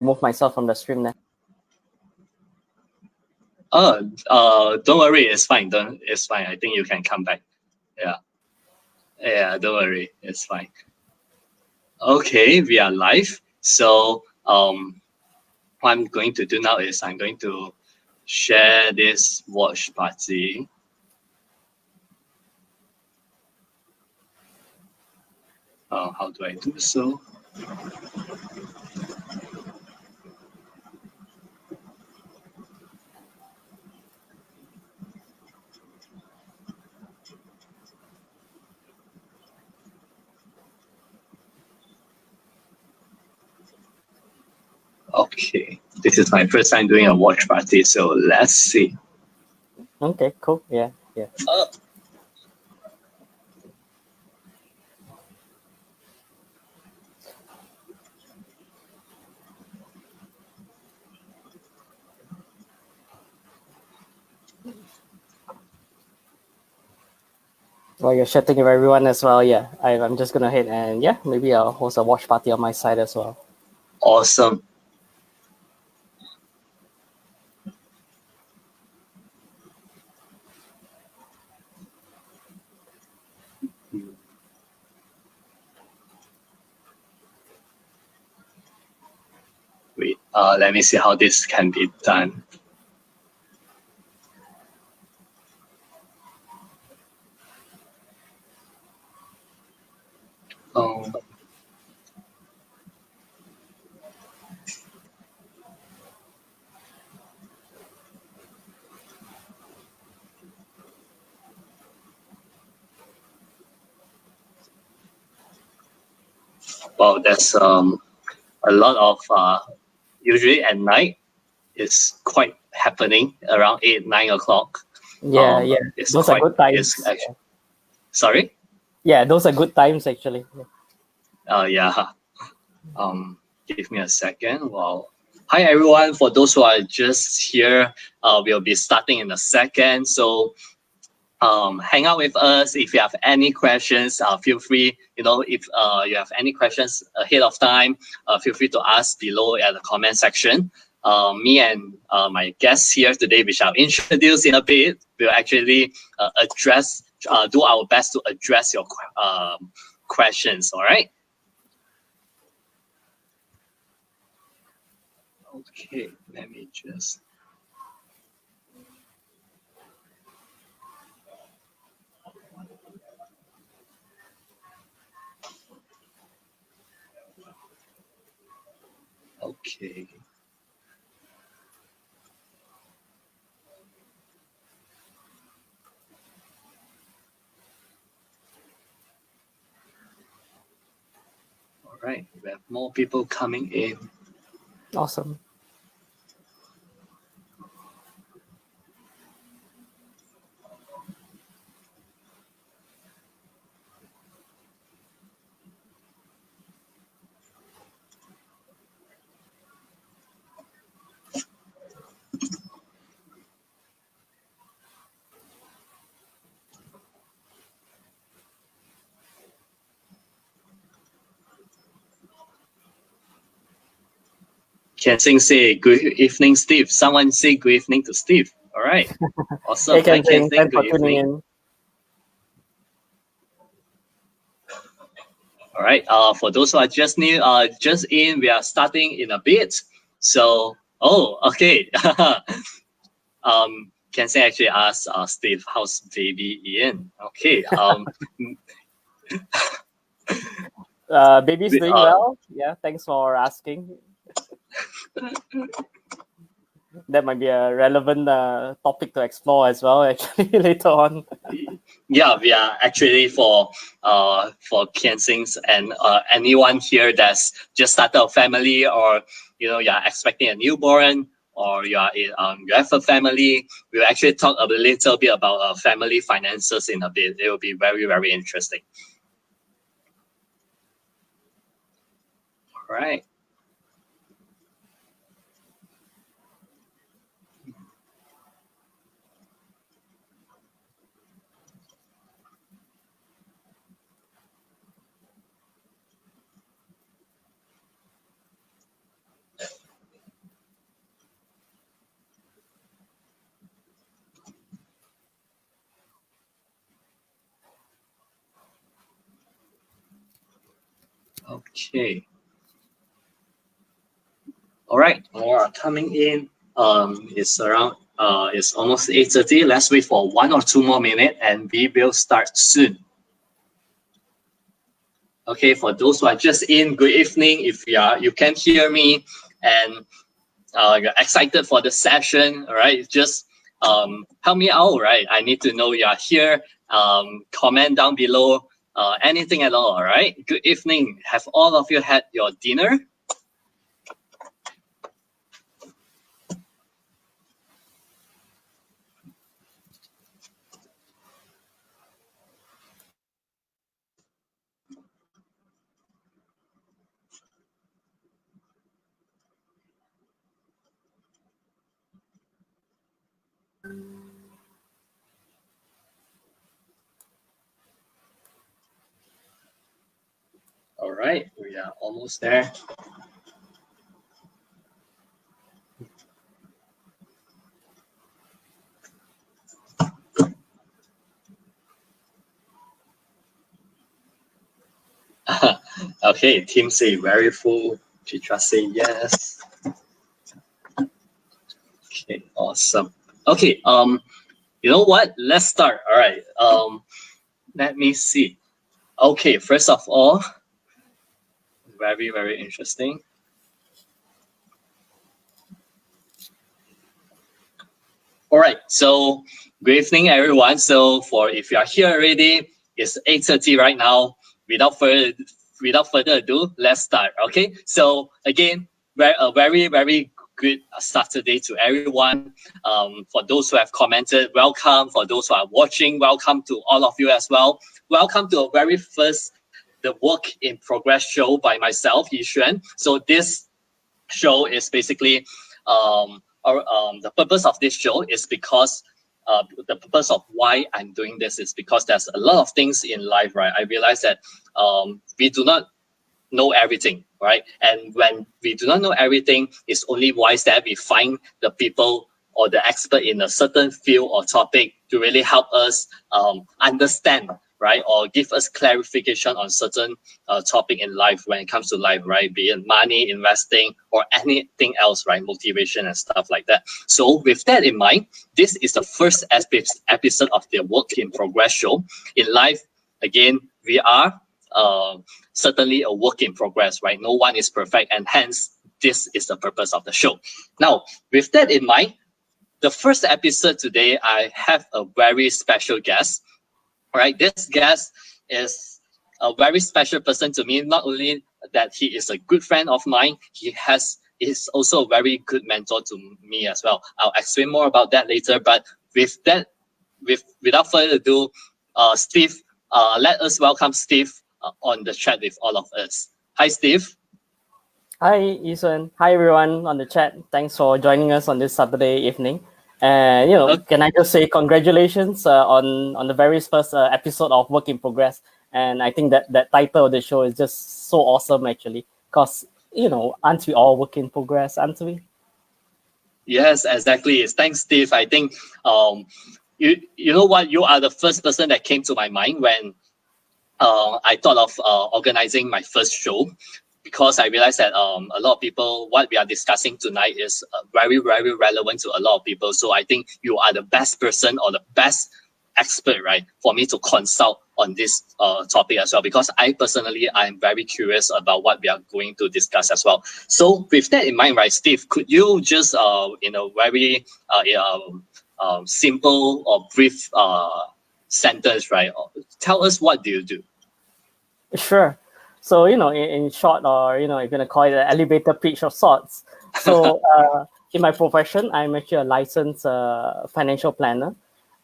remove myself from the stream now. Don't worry, it's fine. It's fine. I think you can come back. Yeah, don't worry, it's fine. Okay, we are live. So what I'm going to do now is I'm going to share this watch party. How do I do so? Okay, this is my first time doing a watch party, so let's see. Okay, cool. Yeah. Well, you're chatting with everyone as well. Yeah, I'm just gonna hit and maybe I'll host a watch party on my side as well. Awesome. Wait, let me see how this can be done. Well, there's a lot of usually at night it's quite happening around 8-9 o'clock. Yeah. Those are good times. Sorry? Yeah, those are good times actually. Yeah. Give me a second. Wow. Hi everyone. For those who are just here, we'll be starting in a second. So hang out with us. If you have any questions, feel free. If you have any questions ahead of time, feel free to ask below at the comment section. Me and my guests here today, which I'll introduce in a bit, will actually do our best to address your questions. All right. Okay, let me just. Okay. All right, we have more people coming in. Awesome. Kensing say good evening, Steve. Someone say good evening to Steve. All right, awesome. Hey, Kensing, thanks for tuning in. All right. For those who are just new, just in, we are starting in a bit. So, okay. Kensing actually asked Steve, how's baby Ian? Okay. Baby's doing well. Yeah, thanks for asking. That might be a relevant topic to explore as well, actually, later on. Yeah, we are actually for Kensing's and anyone here that's just started a family, or you're expecting a newborn, or you have a family. We'll actually talk a little bit about family finances in a bit. It will be very, very interesting. All right. Okay. All right, more are coming in. It's around. It's almost 8:30. Let's wait for 1 or 2 more minutes, and we will start soon. Okay, for those who are just in, good evening. If you can hear me and you're excited for the session, all right, just help me out, right? I need to know you are here. Comment down below, anything at all, all right? Good evening. Have all of you had your dinner? All right, we are almost there. Okay, team say very full. Chitra say yes. Okay, awesome. Okay, you know what? Let's start. All right. Let me see. Okay, first of all, very, very interesting. All right, so good evening, everyone. So if you are here already, it's 8:30 right now. Without further ado, let's start. Okay, so again, very, very good Saturday to everyone. For those who have commented, welcome. For those who are watching, welcome to all of you as well. Welcome to our very first the Work in Progress show by myself, Xuan. So this show is basically the purpose of this show is because the purpose of why I'm doing this is because there's a lot of things in life, right? I realize that we do not know everything, right? And when we do not know everything, it's only wise that we find the people or the expert in a certain field or topic to really help us understand, right? Or give us clarification on certain topic in life when it comes to life, right? Be it money, investing, or anything else, right? Motivation and stuff like that. So with that in mind, this is the first episode of the Work in Progress show. In life, again, we are certainly a work in progress, right? No one is perfect, and hence this is the purpose of the show. Now, with that in mind, the first episode today, I have a very special guest. All right, this guest is a very special person to me. Not only that he is a good friend of mine, is also a very good mentor to me as well. I'll explain more about that later. But without further ado, Steve, let us welcome Steve on the chat with all of us. Hi, Steve. Hi, E000. Hi, everyone on the chat. Thanks for joining us on this Saturday evening. And, can I just say congratulations on the very first episode of Work in Progress. And I think that title of the show is just so awesome, actually, because, aren't we all work in progress, aren't we? Yes, exactly. Thanks, Steve. I think, you know what? You are the first person that came to my mind when I thought of organizing my first show, because I realized that a lot of people, what we are discussing tonight is very, very relevant to a lot of people. So I think you are the best person or the best expert, right, for me to consult on this topic as well, because I personally, I'm very curious about what we are going to discuss as well. So with that in mind, right, Steve, could you just in a very simple or brief sentence, right, tell us what do you do? Sure. So, in short, or, you're going to call it an elevator pitch of sorts. So, in my profession, I'm actually a licensed financial planner.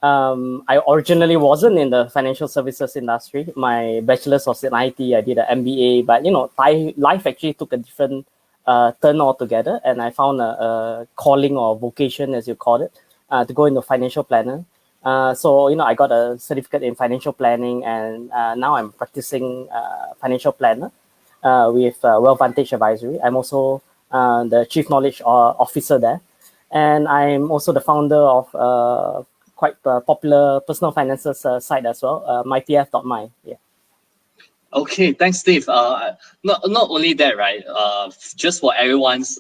I originally wasn't in the financial services industry. My bachelor's was in IT. I did an MBA, but, life actually took a different turn altogether. And I found a calling or vocation, as you call it, to go into financial planner. So, I got a certificate in financial planning, and now I'm practicing financial planner with Wealth Vantage Advisory. I'm also the Chief Knowledge Officer there. And I'm also the founder of quite popular personal finances site as well, MyPF.my. Yeah. Okay, thanks, Steve. Not only that, right? Just for everyone's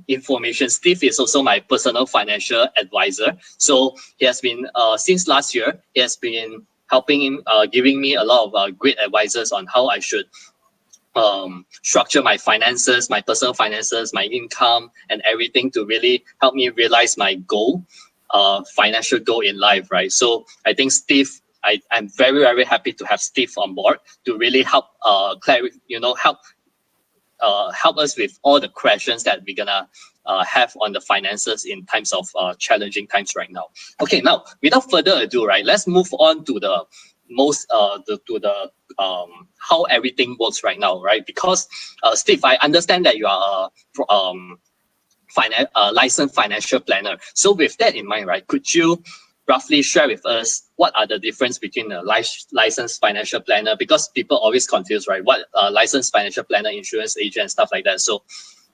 information, Steve is also my personal financial advisor. So he has been since last year. He has been helping him, giving me a lot of great advices on how I should structure my finances, my personal finances, my income, and everything to really help me realize my goal, financial goal in life, right? So I think Steve, I'm very, very happy to have Steve on board to really help help us with all the questions that we're gonna have on the finances in times of challenging times right now. Okay, now without further ado, right, let's move on to the how everything works right now, right? Because Steve, I understand that you are licensed financial planner. So with that in mind, right, could you roughly share with us what are the difference between a licensed financial planner? Because people always confuse, right? What licensed financial planner, insurance agent, and stuff like that. So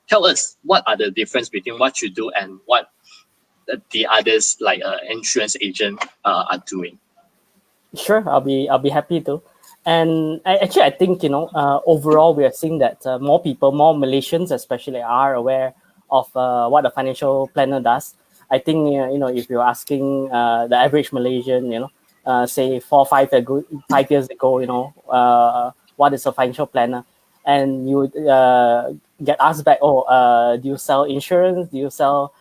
tell us what are the difference between what you do and what the others like insurance agent are doing. Sure, I'll be happy to. And I think overall we are seeing that more people, more Malaysians especially, are aware of what a financial planner does. I think if you're asking the average Malaysian, say 5 years ago, what is a financial planner, and you would get asked back, oh, do you sell insurance? Do you sell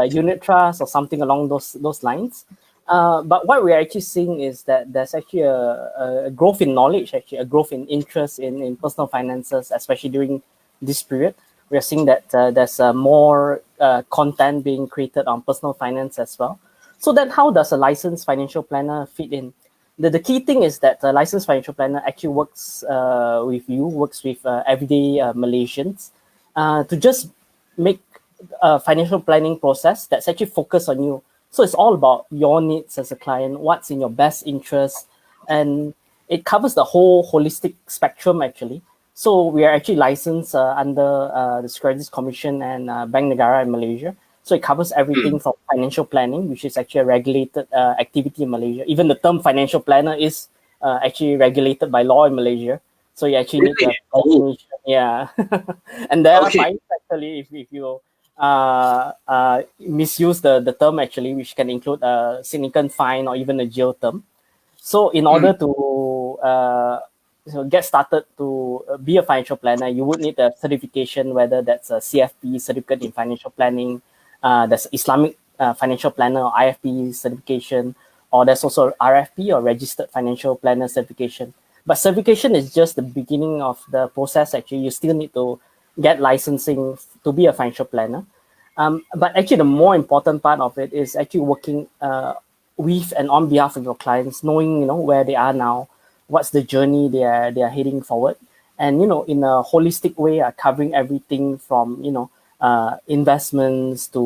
unit trust or something along those lines? But what we're actually seeing is that there's actually a growth in knowledge, actually a growth in interest in personal finances, especially during this period. We're seeing that there's more content being created on personal finance as well. So then how does a licensed financial planner fit in? The key thing is that a licensed financial planner actually works works with everyday Malaysians to just make a financial planning process that's actually focused on you. So it's all about your needs as a client, what's in your best interest, and it covers the whole holistic spectrum actually. So we are actually licensed under the Securities Commission and Bank Negara in Malaysia. So it covers everything from financial planning, which is actually a regulated activity in Malaysia. Even the term financial planner is actually regulated by law in Malaysia. So you actually need to have definition. Yeah. And there are Okay. fines actually if you misuse the term actually, which can include a significant fine or even a jail term. So in order to get started to be a financial planner, you would need a certification, whether that's a CFP, certificate in financial planning, there's Islamic financial planner or IFP certification, or there's also RFP or registered financial planner certification. But certification is just the beginning of the process. Actually, you still need to get licensing to be a financial planner. But actually, the more important part of it is actually working with and on behalf of your clients, knowing where they are now, what's the journey they are heading forward, and in a holistic way, covering everything from investments to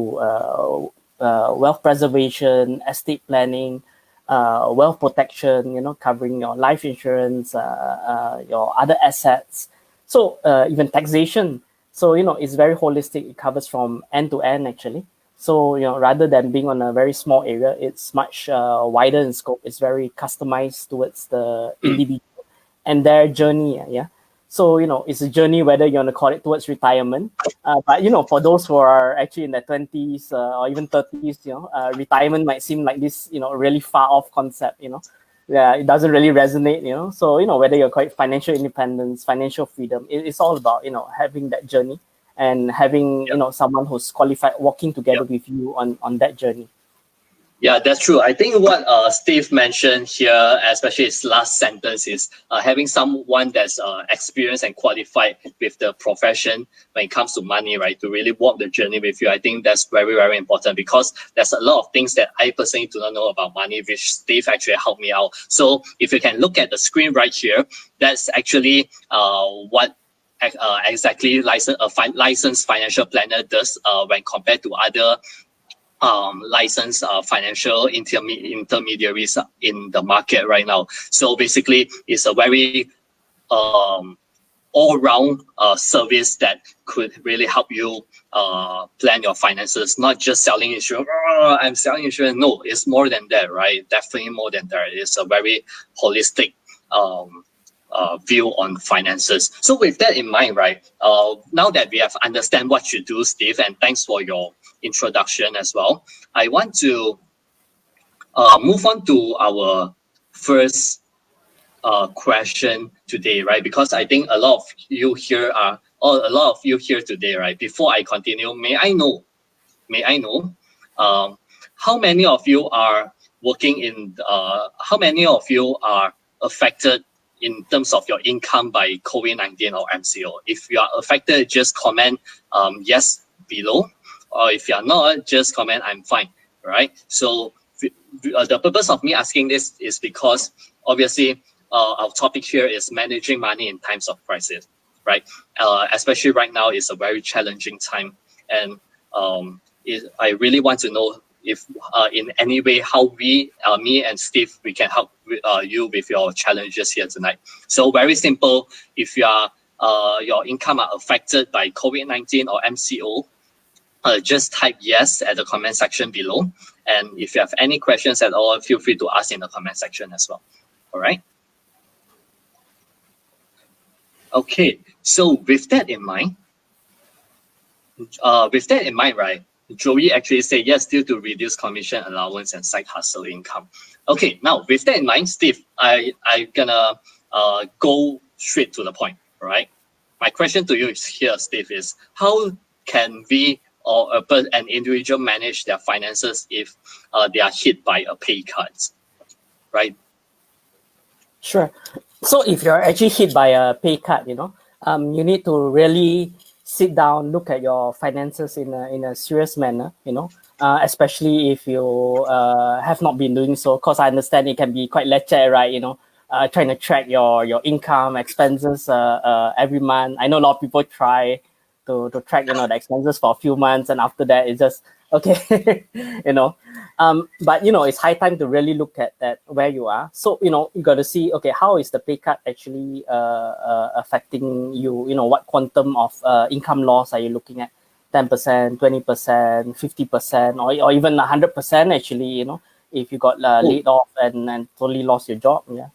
wealth preservation, estate planning, wealth protection, covering your life insurance, your other assets. So even taxation. So, it's very holistic. It covers from end to end, actually. So, rather than being on a very small area, it's much wider in scope. It's very customized towards the individual and their journey. Yeah. So, it's a journey, whether you want to call it towards retirement. But, for those who are actually in their 20s or even 30s, retirement might seem like this, really far off concept, Yeah, it doesn't really resonate. So, whether you're quite financial independence, financial freedom, it's all about, having that journey and having, someone who's qualified walking together with you on that journey. Yeah, that's true. I think what Steve mentioned here, especially his last sentence, is having someone that's experienced and qualified with the profession when it comes to money, right, to really walk the journey with you. I think that's very, very important because there's a lot of things that I personally do not know about money, which Steve actually helped me out. So if you can look at the screen right here, that's actually what exactly licensed financial planner does when compared to other licensed financial intermediaries in the market right now. So basically, it's a very all-round service that could really help you plan your finances, not just selling insurance. Oh, I'm selling insurance. No, it's more than that, right? Definitely more than that. It's a very holistic view on finances. So with that in mind, right, now that we have understand what you do, Steve, and thanks for your introduction as well, I want to move on to our first question today, right? Because I think a lot of you here today, right? Before I continue, may I know, how many of you are working in? How many of you are affected in terms of your income by COVID-19 or MCO? If you are affected, just comment yes below, or if you are not, just comment I'm fine, right? So the purpose of me asking this is because obviously our topic here is managing money in times of crisis, right? Especially right now is a very challenging time, and I really want to know if in any way how me and Steve, we can help you with your challenges here tonight. So very simple, if you are your income are affected by COVID-19 or MCO, just type yes at the comment section below. And if you have any questions at all, feel free to ask in the comment section as well. All right. Okay, so with that in mind, right, Joey actually said yes due to reduced commission allowance and side hustle income. Okay, now with that in mind, Steve, I gonna go straight to the point, right? My question to you is here, Steve, is how can we or an individual manage their finances if they are hit by a pay cut, right? Sure. So if you're actually hit by a pay cut, you need to really sit down, look at your finances in a serious manner, especially if you have not been doing so. Because I understand it can be quite lecture, right? Trying to track your income, expenses every month. I know a lot of people try to track, the expenses for a few months, and after that it's just okay, but it's high time to really look at where you are. So you got to see, okay, how is the pay cut actually affecting you? What quantum of income loss are you looking at? 10%, 20%, 50%, or even 100% actually, if you got laid off and totally lost your job. Yeah.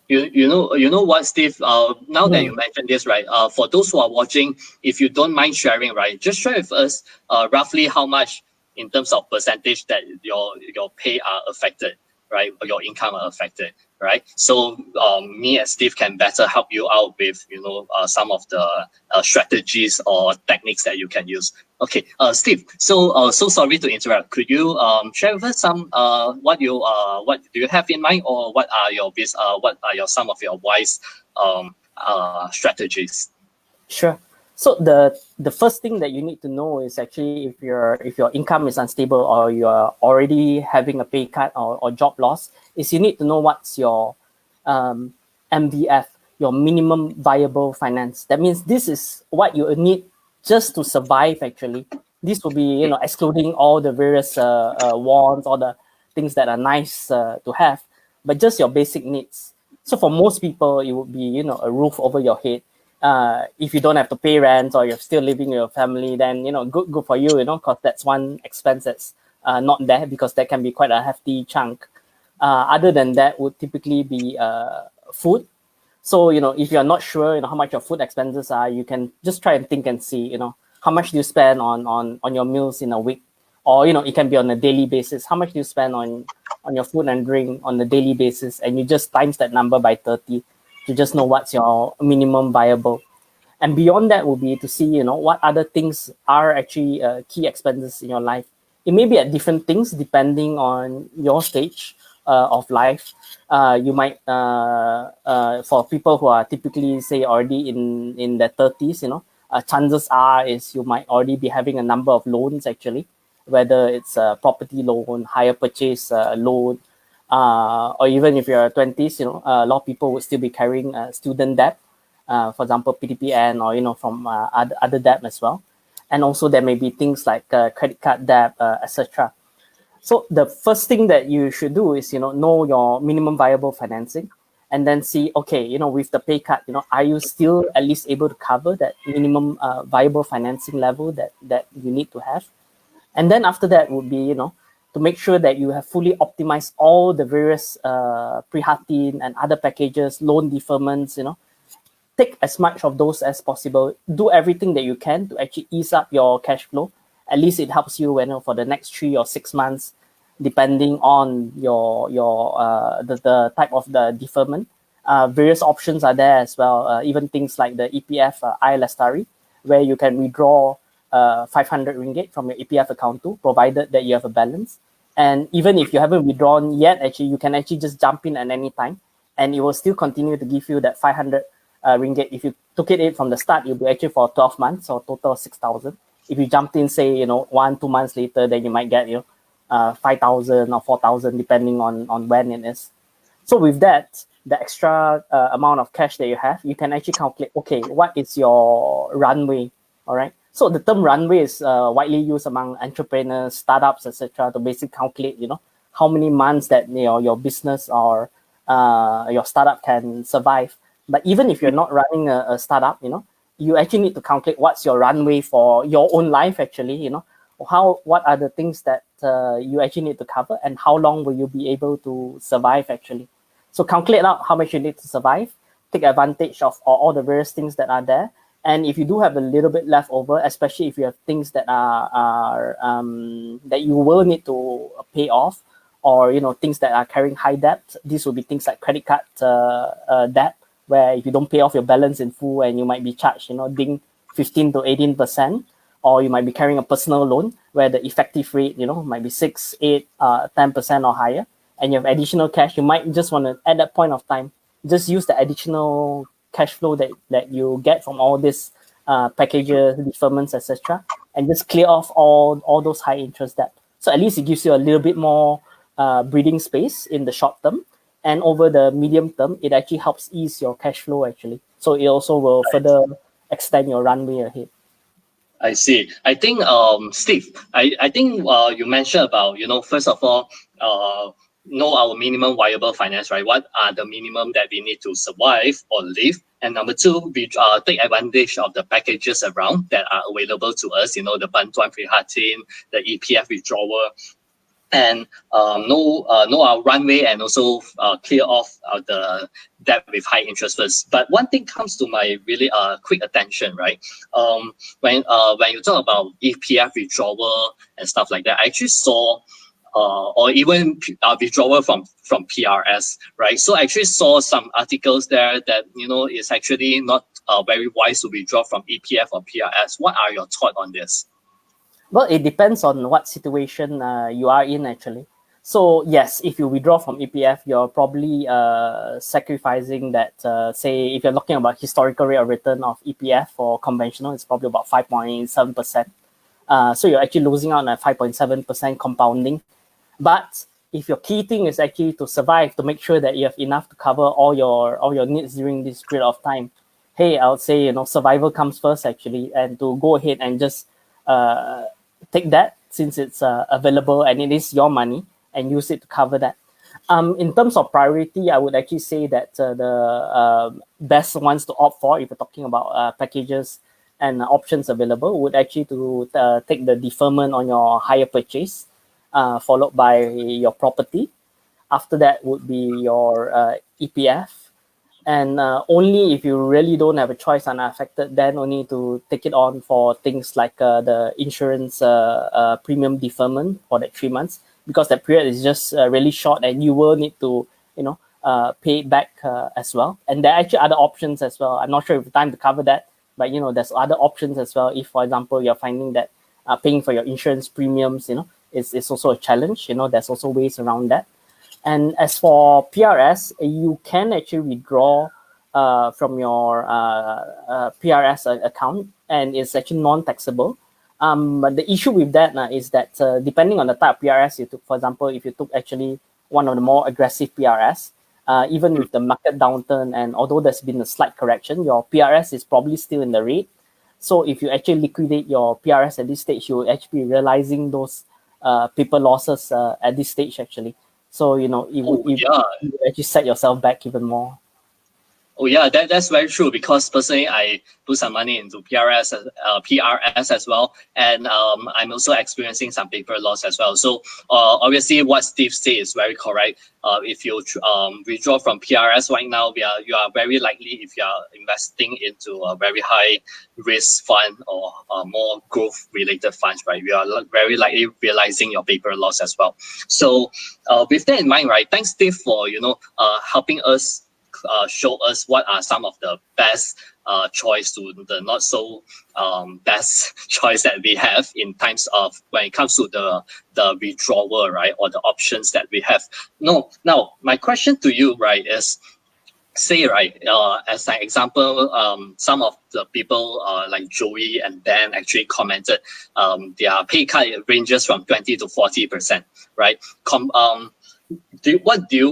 You know what, Steve? Now that you mentioned this, right? For those who are watching, if you don't mind sharing, right, just share with us roughly how much in terms of percentage that your pay are affected, right? Or your income are affected, right? So me and Steve can better help you out with some of the strategies or techniques that you can use. Okay, Steve. So sorry to interrupt. Could you share with us some what do you have in mind, or what are some of your wise strategies? Sure. So the first thing that you need to know is actually if your income is unstable or you are already having a pay cut or job loss, is you need to know what's your MVF, your minimum viable finance. That means this is what you need just to survive. Actually, this will be excluding all the various wants, all the things that are nice to have, but just your basic needs. So for most people, it would be a roof over your head. If you don't have to pay rent or you're still living with your family, then good for you, because that's one expense that's not there, because that can be quite a hefty chunk. Other than that would typically be food. So if you're not sure how much your food expenses are, you can just try and think and see how much do you spend on your meals in a week, or it can be on a daily basis. How much do you spend on your food and drink on a daily basis, and you just times that number by 30 to just know what's your minimum viable. And beyond that will be to see, what other things are actually key expenses in your life. It may be at different things depending on your stage of life. You might, for people who are typically, say, already in their 30s, chances are is you might already be having a number of loans actually, whether it's a property loan, hire purchase loan, or even if you're 20s, a lot of people would still be carrying student debt, for example, PTPN, or from other debt as well. And also there may be things like credit card debt, etc. So the first thing that you should do is know your minimum viable financing, and then see, okay, with the pay cut, are you still at least able to cover that minimum viable financing level that you need to have? And then after that would be to make sure that you have fully optimized all the various Prihatin and other packages, loan deferments, take as much of those as possible. Do everything that you can to actually ease up your cash flow. At least it helps you for the next 3 or 6 months, depending on the type of the deferment. Various options are there as well. Even things like the EPF I Lestari, where you can withdraw 500 ringgit from your EPF account too, provided that you have a balance. And even if you haven't withdrawn yet, actually, you can actually just jump in at any time, and it will still continue to give you that 500 ringgit. If you took it from the start, it'll be actually for 12 months, or total of 6,000. If you jumped in, say, 1-2 months later, then you might get 5,000 or 4,000, depending on when it is. So with that, the extra amount of cash that you have, you can actually calculate, okay, what is your runway, all right? So the term runway is widely used among entrepreneurs, startups, etc., to basically calculate, how many months that your business or your startup can survive. But even if you're not running a startup, you actually need to calculate what's your runway for your own life, actually, what are the things that you actually need to cover, and how long will you be able to survive, actually. So calculate out how much you need to survive, take advantage of all the various things that are there. And if you do have a little bit left over, especially if you have things that are that you will need to pay off, or things that are carrying high debt, these will be things like credit card debt, where if you don't pay off your balance in full, and you might be charged, ding 15 to 18%, or you might be carrying a personal loan where the effective rate, might be 6, 8, 10% or higher, and you have additional cash. You might just want to, at that point of time, just use the additional cash flow that you get from all these packages, deferments, etc., and just clear off all those high interest debt. So at least it gives you a little bit more breathing space in the short term, and over the medium term, it actually helps ease your cash flow, actually. So it also will further extend your runway ahead. I see. I think, Steve, I think you mentioned about, first of all, know our minimum viable finance, right? What are the minimum that we need to survive or live? And number two, we take advantage of the packages around that are available to us, the Bantuan Prihatin, the EPF withdrawal, and know our runway, and also clear off the debt with high interest first. But one thing comes to my really quick attention, right? When you talk about EPF withdrawal and stuff like that, I actually saw or even withdrawal from PRS, right? So I actually saw some articles there that it's actually not very wise to withdraw from EPF or PRS. What are your thoughts on this? Well, it depends on what situation you are in, actually. So yes, if you withdraw from EPF, you're probably sacrificing that. Say, if you're looking about historical rate of return of EPF for conventional, it's probably about 5.7%. So you're actually losing out on a 5.7% compounding. But if your key thing is actually to survive, to make sure that you have enough to cover all your needs during this period of time, hey, I would say survival comes first, actually, and to go ahead and just take that, since it's available and it is your money, and use it to cover that. In terms of priority, I would actually say that the best ones to opt for, if you're talking about packages and options available, would actually to take the deferment on your hire purchase, followed by your property. After that would be your EPF. And only if you really don't have a choice and are affected, then only to take it on for things like the insurance premium deferment for that 3 months, because that period is just really short, and you will need to pay it back as well. And there are actually other options as well. I'm not sure if the time to cover that, but there's other options as well. If, for example, you're finding that paying for your insurance premiums is also a challenge, there's also ways around that. And as for PRS, you can actually withdraw from your PRS account, and it's actually non-taxable. But the issue with that is that depending on the type of PRS you took, for example, if you took actually one of the more aggressive PRS, even with the market downturn, and although there's been a slight correction, your PRS is probably still in the red. So if you actually liquidate your PRS at this stage, you will actually be realizing those paper losses at this stage, actually. So, you would actually set yourself back even more. Oh yeah, that's very true, because personally I put some money into PRS as well, and I'm also experiencing some paper loss as well. So obviously what Steve said is very correct. If you withdraw from PRS right now, you are very likely, if you are investing into a very high risk fund or more growth related funds, right, you are very likely realizing your paper loss as well. So with that in mind, right, thanks Steve for helping us show us what are some of the best choice to the not so best choice that we have in times of when it comes to the withdrawal, right, or the options that we have. No, now my question to you, right, is say, right, as an example, some of the people like Joey and Dan actually commented their pay cut ranges from 20 to 40%, right?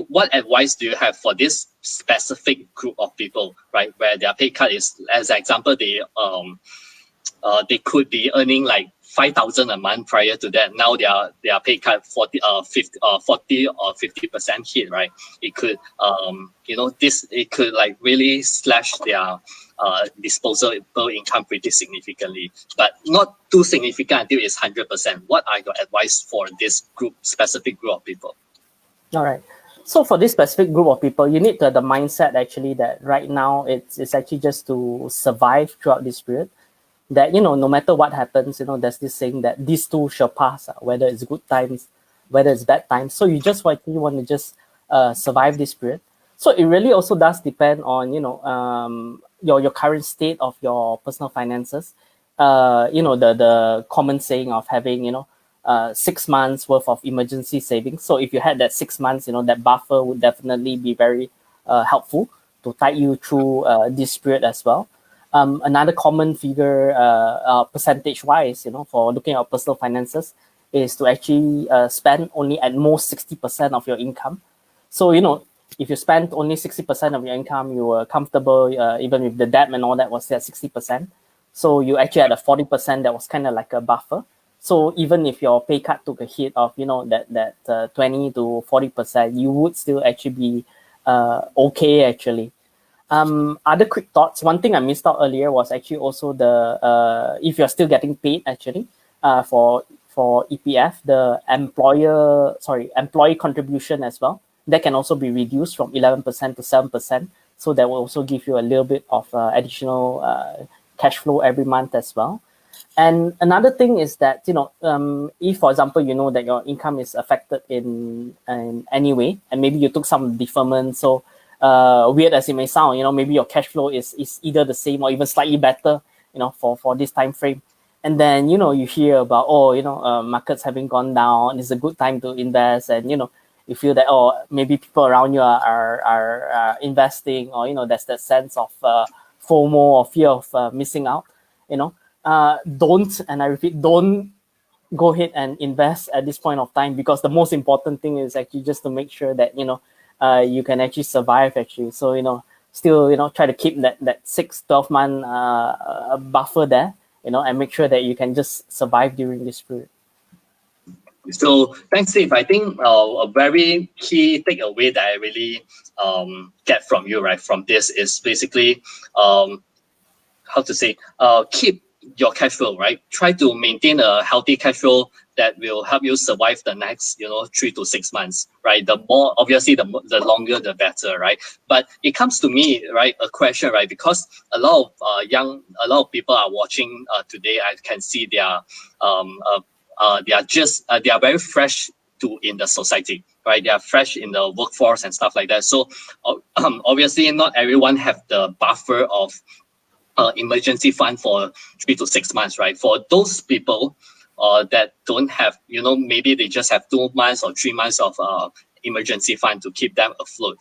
What advice do you have for this specific group of people, right, where their pay cut is, as an example, they could be earning like 5,000 a month prior to that. Now their pay cut 40 or 50% hit, right? It could it could like really slash their disposable income pretty significantly, but not too significant until it's 100%. What are your advice for this specific group of people? All right. So for this specific group of people, you need to have the mindset actually that right now it's actually just to survive throughout this period. That, no matter what happens, there's this saying that these too shall pass, whether it's good times, whether it's bad times. So you just want to just survive this period. So it really also does depend on, your current state of your personal finances. The common saying of having, 6 months worth of emergency savings. So if you had that 6 months, that buffer would definitely be very helpful to tide you through this period as well. Another common figure, percentage-wise, for looking at personal finances, is to actually spend only at most 60% of your income. So, if you spend only 60% of your income, you were comfortable, even with the debt and all that was at 60%. So you actually had a 40% that was kind of like a buffer. So even if your pay cut took a hit of, that 20 to 40%, you would still actually be okay, actually. Other quick thoughts. One thing I missed out earlier was actually also the if you're still getting paid actually for EPF, the employee contribution as well, that can also be reduced from 11% to 7%. So that will also give you a little bit of additional cash flow every month as well. And another thing is that, if, for example, you know that your income is affected in any way, and maybe you took some deferment, so weird as it may sound, maybe your cash flow is either the same or even slightly better, for this time frame. And then, you hear about, markets having gone down, it's a good time to invest. And, you feel that, maybe people around you are investing, or, there's that sense of FOMO or fear of missing out, don't, and I repeat, don't go ahead and invest at this point of time, because the most important thing is actually just to make sure that, you can actually survive actually. So, still, try to keep that 6-12 month buffer there, and make sure that you can just survive during this period. So thanks, Steve. I think a very key takeaway that I really get from you, right, from this is basically keep your cash flow, right? Try to maintain a healthy cash flow that will help you survive the next, 3 to 6 months, right? The more, obviously, the longer, the better, right? But it comes to me, right, a question, right? Because a lot of people are watching today. I can see they are very fresh in the society, right? They are fresh in the workforce and stuff like that. So obviously, not everyone have the buffer of emergency fund for 3 to 6 months, right? For those people that don't have, maybe they just have 2 months or 3 months of emergency fund to keep them afloat,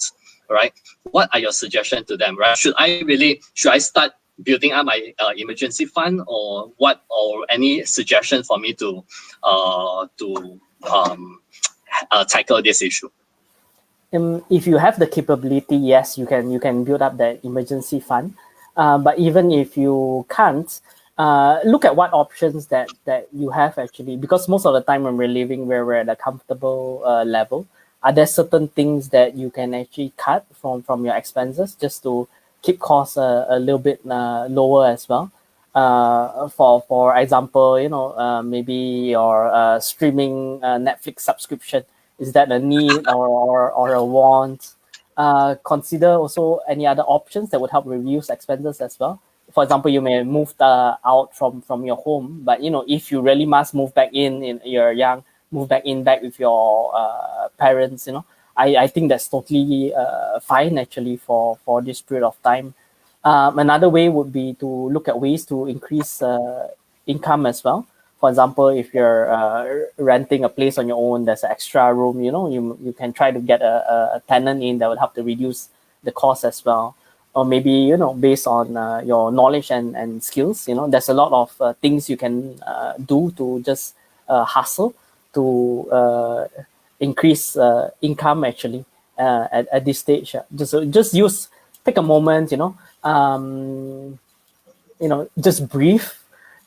right? What are your suggestions to them, right? Should I start building up my emergency fund, or what, or any suggestion for me to tackle this issue? If you have the capability, yes, you can build up that emergency fund. But even if you can't, look at what options that you have actually, because most of the time when we're living where we're at a comfortable level, are there certain things that you can actually cut from your expenses just to keep costs a little bit lower as well. For example, maybe your streaming Netflix subscription, is that a need or a want? Consider also any other options that would help reduce expenses as well. For example, you may move out from your home, but if you really must move back in you're young, move back with your parents. I think that's totally fine actually for this period of time. Another way would be to look at ways to increase income as well. For example, if you're renting a place on your own, there's an extra room, you can try to get a tenant in that would help to reduce the cost as well. Or maybe, based on your knowledge and skills, there's a lot of things you can do to just hustle to increase income actually at this stage. Just take a moment, just breathe.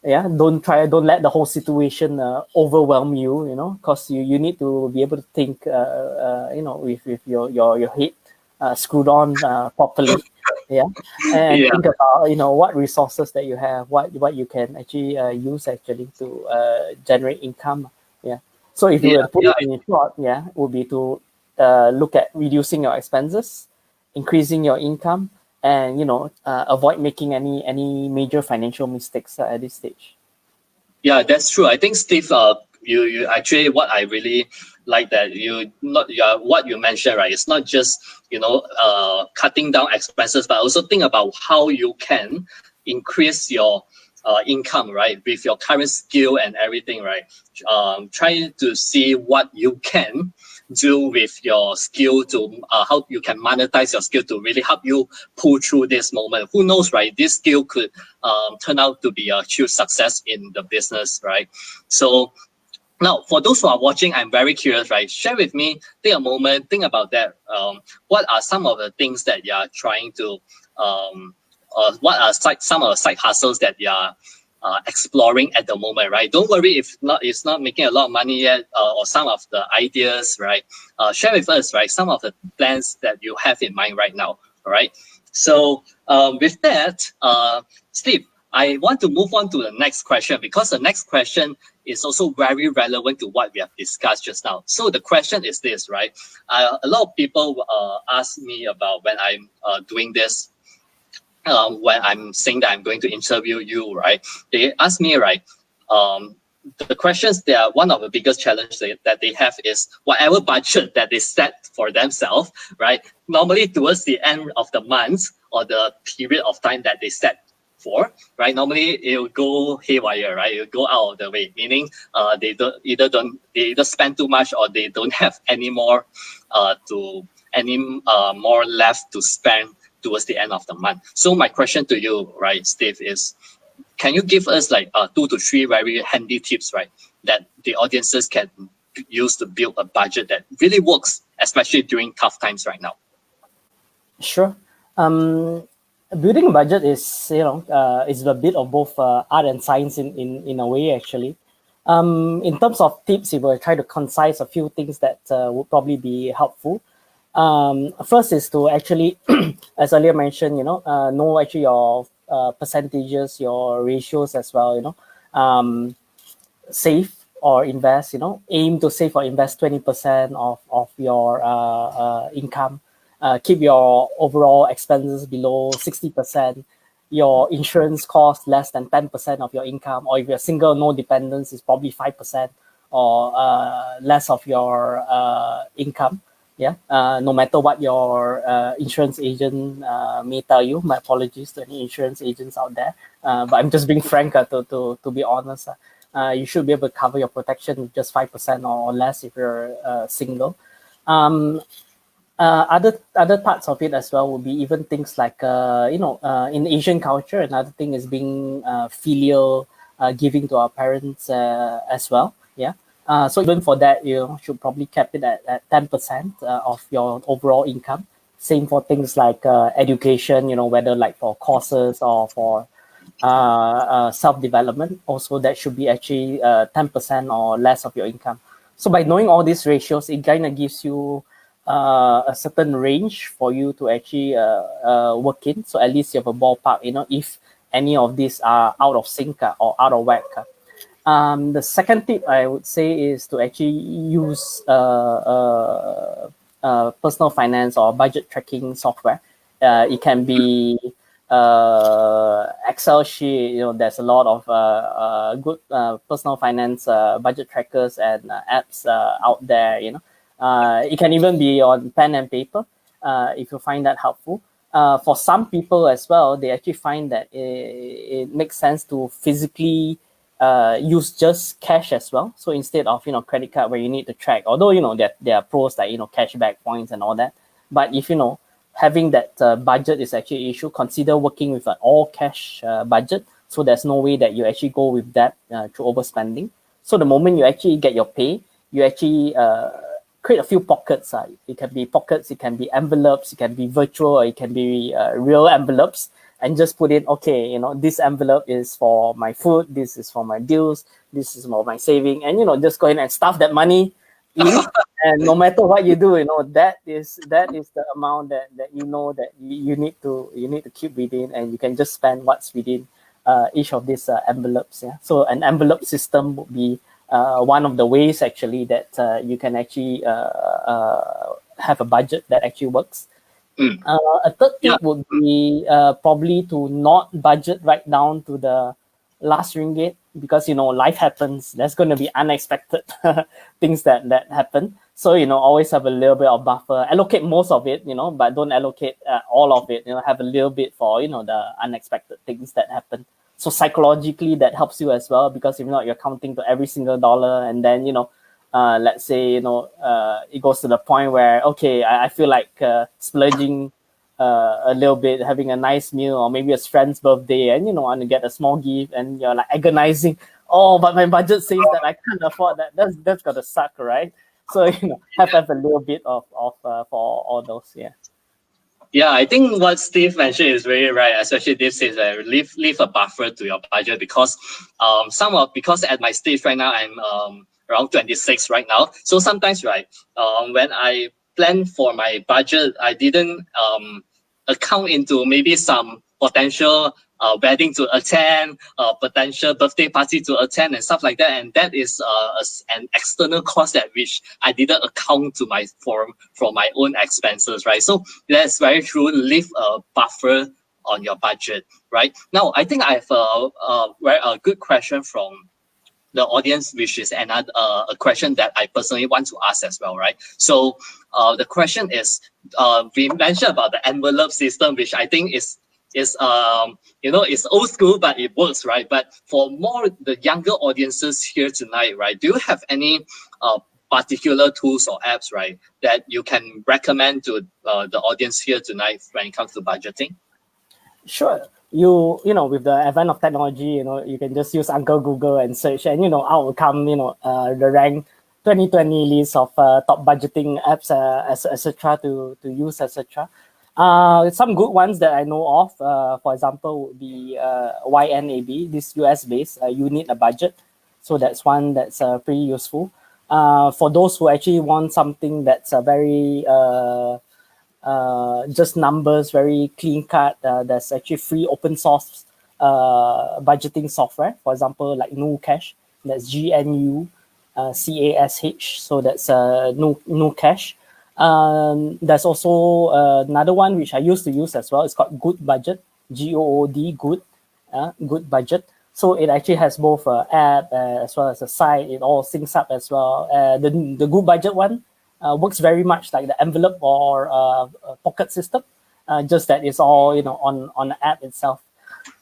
Yeah, don't let the whole situation overwhelm you, because you need to be able to think, with your head screwed on properly. Yeah, and think about what resources that you have, what you can actually use actually to generate income. Yeah, so if you were to put it in short, would be to look at reducing your expenses, increasing your income, and avoid making any major financial mistakes at this stage. Yeah, that's true. I think Steve, you actually, what I really like that what you mentioned, right? It's not just cutting down expenses, but also think about how you can increase your income, right? With your current skill and everything, right? Trying to see what you can do with your skill to how you can monetize your skill to really help you pull through this moment. Who knows, right? This skill could turn out to be a huge success in the business, right? So now, for those who are watching, I'm very curious, right? Share with me, take a moment, think about that. What are some of the things that you are trying to, what are some of the side hustles that you are exploring at the moment, right? Don't worry if it's not making a lot of money yet, or some of the ideas, right? Share with us, right? Some of the plans that you have in mind right now, all right? So with that, Steve, I want to move on to the next question, because the next question is also very relevant to what we have discussed just now. So the question is this, right? A lot of people ask me about when I'm doing this, when I'm saying that I'm going to interview you, right? They ask me, right? The questions, they are one of the biggest challenges that they have is whatever budget that they set for themselves, right? Normally towards the end of the month or the period of time that they set for, right? Normally it will go haywire, right? It will go out of the way, meaning they either spend too much or they don't have any more more left to spend towards the end of the month. So my question to you, right, Steve, is can you give us like 2 to 3 very handy tips, right, that the audiences can use to build a budget that really works, especially during tough times right now? Sure. Building a budget is, is a bit of both art and science in a way, actually. In terms of tips, if we try to concise a few things that would probably be helpful. First is to actually, as earlier mentioned, know actually your percentages, your ratios as well, save or invest, aim to save or invest 20% of your income. Keep your overall expenses below 60%. Your insurance cost less than 10% of your income, or if you're single, no dependents, is probably 5% or less of your income. Yeah, no matter what your insurance agent may tell you. My apologies to any insurance agents out there, but I'm just being frank to be honest. You should be able to cover your protection with just 5% or less if you're single. Other parts of it as well would be even things like in Asian culture, another thing is being filial, giving to our parents as well. Yeah. So even for that, you should probably cap it at 10% of your overall income. Same for things like education, whether like for courses or for self-development. Also, that should be actually 10% or less of your income. So by knowing all these ratios, it kind of gives you a certain range for you to actually work in. So at least you have a ballpark, if any of these are out of sync or out of whack. The second tip I would say is to actually use personal finance or budget tracking software. It can be Excel sheet. There's a lot of good personal finance budget trackers and apps out there. It can even be on pen and paper if you find that helpful. For some people as well, they actually find that it makes sense to physically use just cash as well. So instead of credit card where you need to track, although there are pros like cashback points and all that, but if having that budget is actually an issue, consider working with an all cash budget. So there's no way that you actually go with that through overspending. So the moment you actually get your pay, you actually create a few pockets. It can be pockets, it can be envelopes, it can be virtual, or it can be real envelopes, and just put in, okay, this envelope is for my food, this is for my bills, this is for my saving, and just go in and stuff that money in. And no matter what you do, that is the amount that that you need to keep within, and you can just spend what's within each of these envelopes. Yeah. So an envelope system would be one of the ways actually that you can actually have a budget that actually works. A third tip would be probably to not budget right down to the last ringgit, because life happens. There's going to be unexpected things that happen. So always have a little bit of buffer. Allocate most of it, but don't allocate all of it. Have a little bit for the unexpected things that happen. So psychologically, that helps you as well, because if not, you're counting to every single dollar, and then let's say it goes to the point where, okay, I feel like splurging a little bit, having a nice meal, or maybe a friend's birthday, and want to get a small gift, and you're like agonizing, oh, but my budget says that I can't afford that. That's gotta suck, right? So have a little bit of for all those. Yeah, I think what Steve mentioned is very right. Especially this says leave a buffer to your budget, because because at my stage right now, I'm around 26 right now. So sometimes, right, when I plan for my budget, I didn't account into maybe some potential wedding to attend, potential birthday party to attend, and stuff like that. And that is an external cost that which I didn't account to from my own expenses, right? So that's very true. Leave a buffer on your budget, right? Now, I think I have a good question from the audience, which is another a question that I personally want to ask as well, right? So the question is, we mentioned about the envelope system, which I think is it's old school, but it works, right? But for more the younger audiences here tonight, right, do you have any particular tools or apps, right, that you can recommend to the audience here tonight when it comes to budgeting? Sure. With the advent of technology, you can just use Uncle Google and search, and out will come the rank 2020 list of top budgeting apps, etc. to use, etc. Some good ones that I know of, for example, would be YNAB, this US-based. You need a budget, so that's one that's pretty useful. For those who actually want something that's very just numbers, very clean cut, there's actually free open source budgeting software. For example, like NuCash, that's GNUCASH. So that's NuCash. There's also another one which I used to use as well. It's called Good Budget, GOOD, Good Budget. So it actually has both an app as well as a site. It all syncs up as well. The Good Budget one works very much like the envelope or pocket system, just that it's all on the app itself.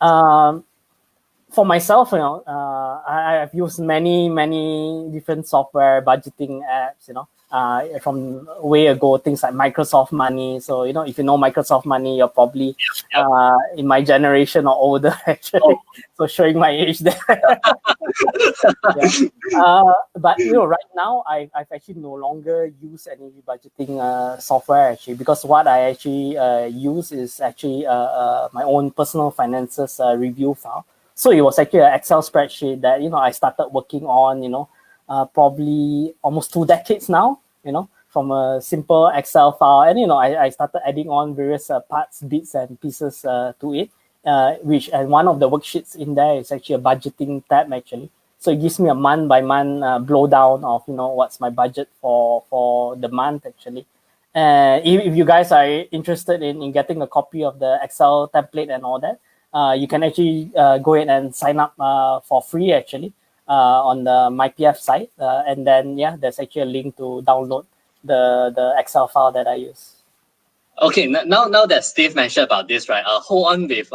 For myself, I've used many different software budgeting apps. From way ago, things like Microsoft Money. So if you know Microsoft Money, you're probably in my generation or older, actually. So showing my age there. But right now I've actually no longer use any budgeting software, actually, because what I actually use is actually my own personal finances review file. So it was actually an Excel spreadsheet that I started working on probably almost 2 decades now. from a simple Excel file, and I started adding on various parts, bits, and pieces to it. And one of the worksheets in there is actually a budgeting tab actually. So it gives me a month by month blow down of what's my budget for the month actually. And if you guys are interested in getting a copy of the Excel template and all that, you can actually go ahead and sign up for free actually on the MyPF site, and then there's actually a link to download the Excel file that I use. Okay, now that Steve mentioned about this, right? Hold on with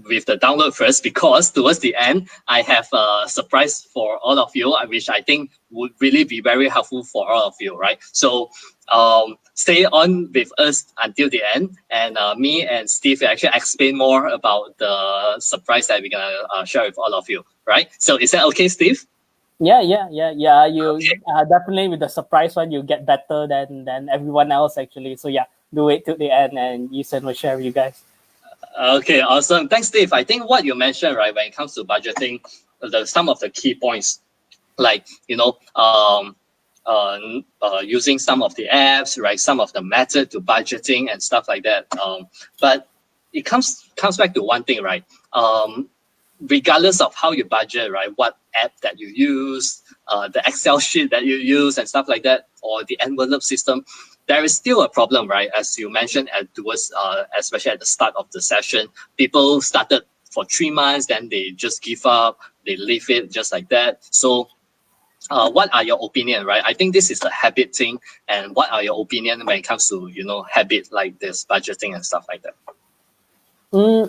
with the download first, because towards the end I have a surprise for all of you, which I think would really be very helpful for all of you, right? So stay on with us until the end, and me and Steve will actually explain more about the surprise that we're gonna share with all of you, right? So is that okay, Steve? Yeah. You okay. Definitely with the surprise one, you get better than everyone else actually. So yeah, do it till the end, and Xuan will share with you guys. Okay, awesome. Thanks, Steve. I think what you mentioned, right, when it comes to budgeting, some of the key points, like using some of the apps, right, some of the method to budgeting and stuff like that. But it comes back to one thing, right? Regardless of how you budget, right, what app that you use, the Excel sheet that you use and stuff like that, or the envelope system, there is still a problem, right? As you mentioned, especially at the start of the session, people started for 3 months, then they just give up, they leave it just like that. So what are your opinion, right? I think this is a habit thing, and what are your opinion when it comes to habit like this, budgeting and stuff like that?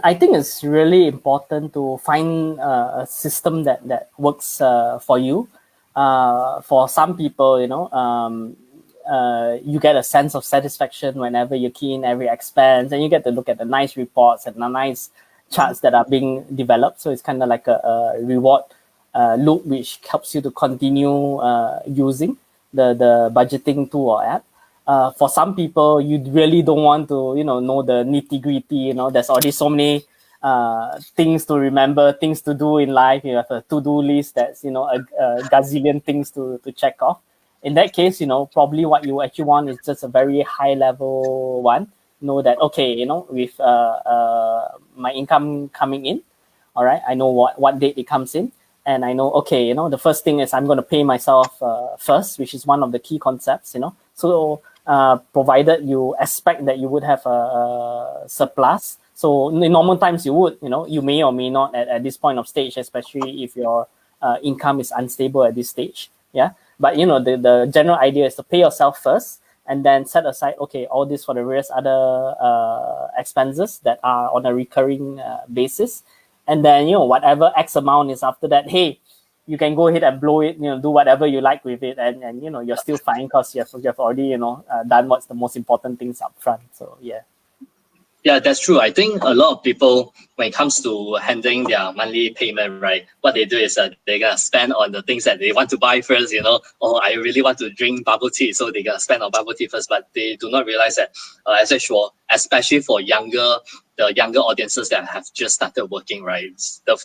I think it's really important to find a system that works for you. For some people, you get a sense of satisfaction whenever you key in every expense, and you get to look at the nice reports and the nice charts that are being developed. So it's kind of like a reward loop, which helps you to continue using the budgeting tool or app. For some people, you really don't want to, know the nitty-gritty. There's already so many things to remember, things to do in life. You have a to-do list that's, a gazillion things to check off. In that case, probably what you actually want is just a very high-level one. Know that, okay, with my income coming in, all right, I know what date it comes in. And I know, okay, the first thing is I'm going to pay myself first, which is one of the key concepts, So provided you expect that you would have a surplus. So in normal times you would, you may or may not at this point of stage, especially if your income is unstable at this stage. Yeah. But, the general idea is to pay yourself first and then set aside, okay, all this for the various other expenses that are on a recurring basis. And then, whatever X amount is after that, hey, you can go ahead and blow it, do whatever you like with it. And you're still fine because you have already, done what's the most important things up front. So, yeah. Yeah, that's true. I think a lot of people, when it comes to handling their monthly payment, right, what they do is they're going to spend on the things that they want to buy first, Oh, I really want to drink bubble tea, so they're going to spend on bubble tea first, but they do not realize that, especially for the younger audiences that have just started working, right,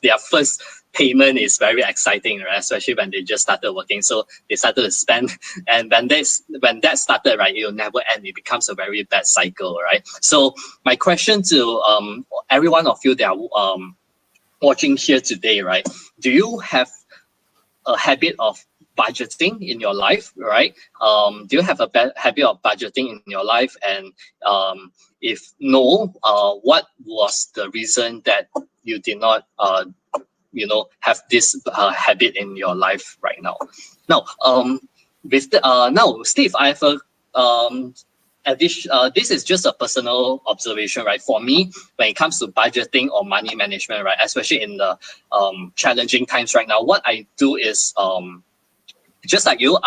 their first payment is very exciting, right, especially when they just started working. So they started to spend, and when that started, right, it will never end. It becomes a very bad cycle, right? So my question to every one of you that are watching here today, right, do you have a habit of budgeting in your life, right? Do you have a habit of budgeting in your life? And if no, what was the reason that you did not have this habit in your life right now? Now, Steve, I have a this is just a personal observation, right? For me, when it comes to budgeting or money management, right, especially in the challenging times right now, what I do is just like you,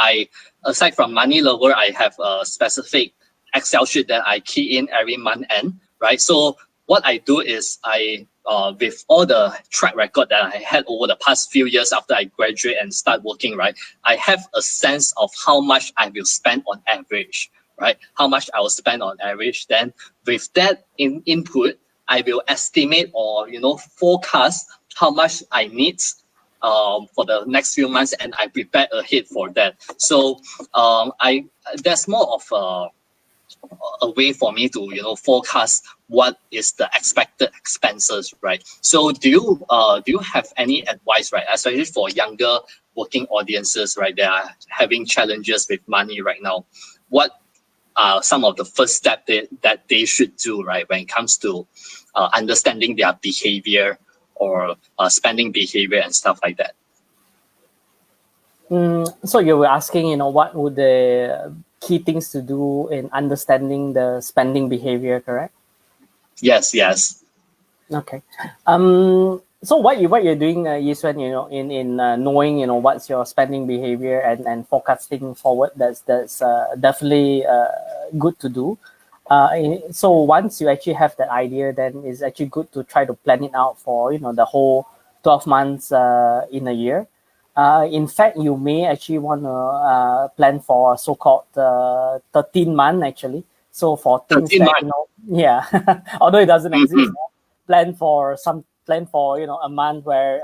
aside from MoneyLah, I have a specific Excel sheet that I key in every month end, right? So what I do is with all the track record that I had over the past few years after I graduate and start working, right, I have a sense of how much I will spend on average, right? How much I will spend on average. Then with that input, I will estimate or, forecast how much I need for the next few months, and I prepare ahead for that. So there's more of a way for me to forecast what is the expected expenses, right? So do you have any advice, right, especially for younger working audiences, right, that are having challenges with money right now? What are some of the first steps that they should do, right, when it comes to understanding their behavior or spending behavior and stuff like that? So you were asking, what would the key things to do in understanding the spending behavior, correct? Yes. Okay. So what you're doing, Xuan, in knowing, what's your spending behavior and forecasting forward, that's definitely good to do. So once you actually have that idea, then it's actually good to try to plan it out for, the whole 12 months in a year. In fact, you may actually want to plan for so-called 13-month actually. So for things that, although it doesn't exist, plan for a month where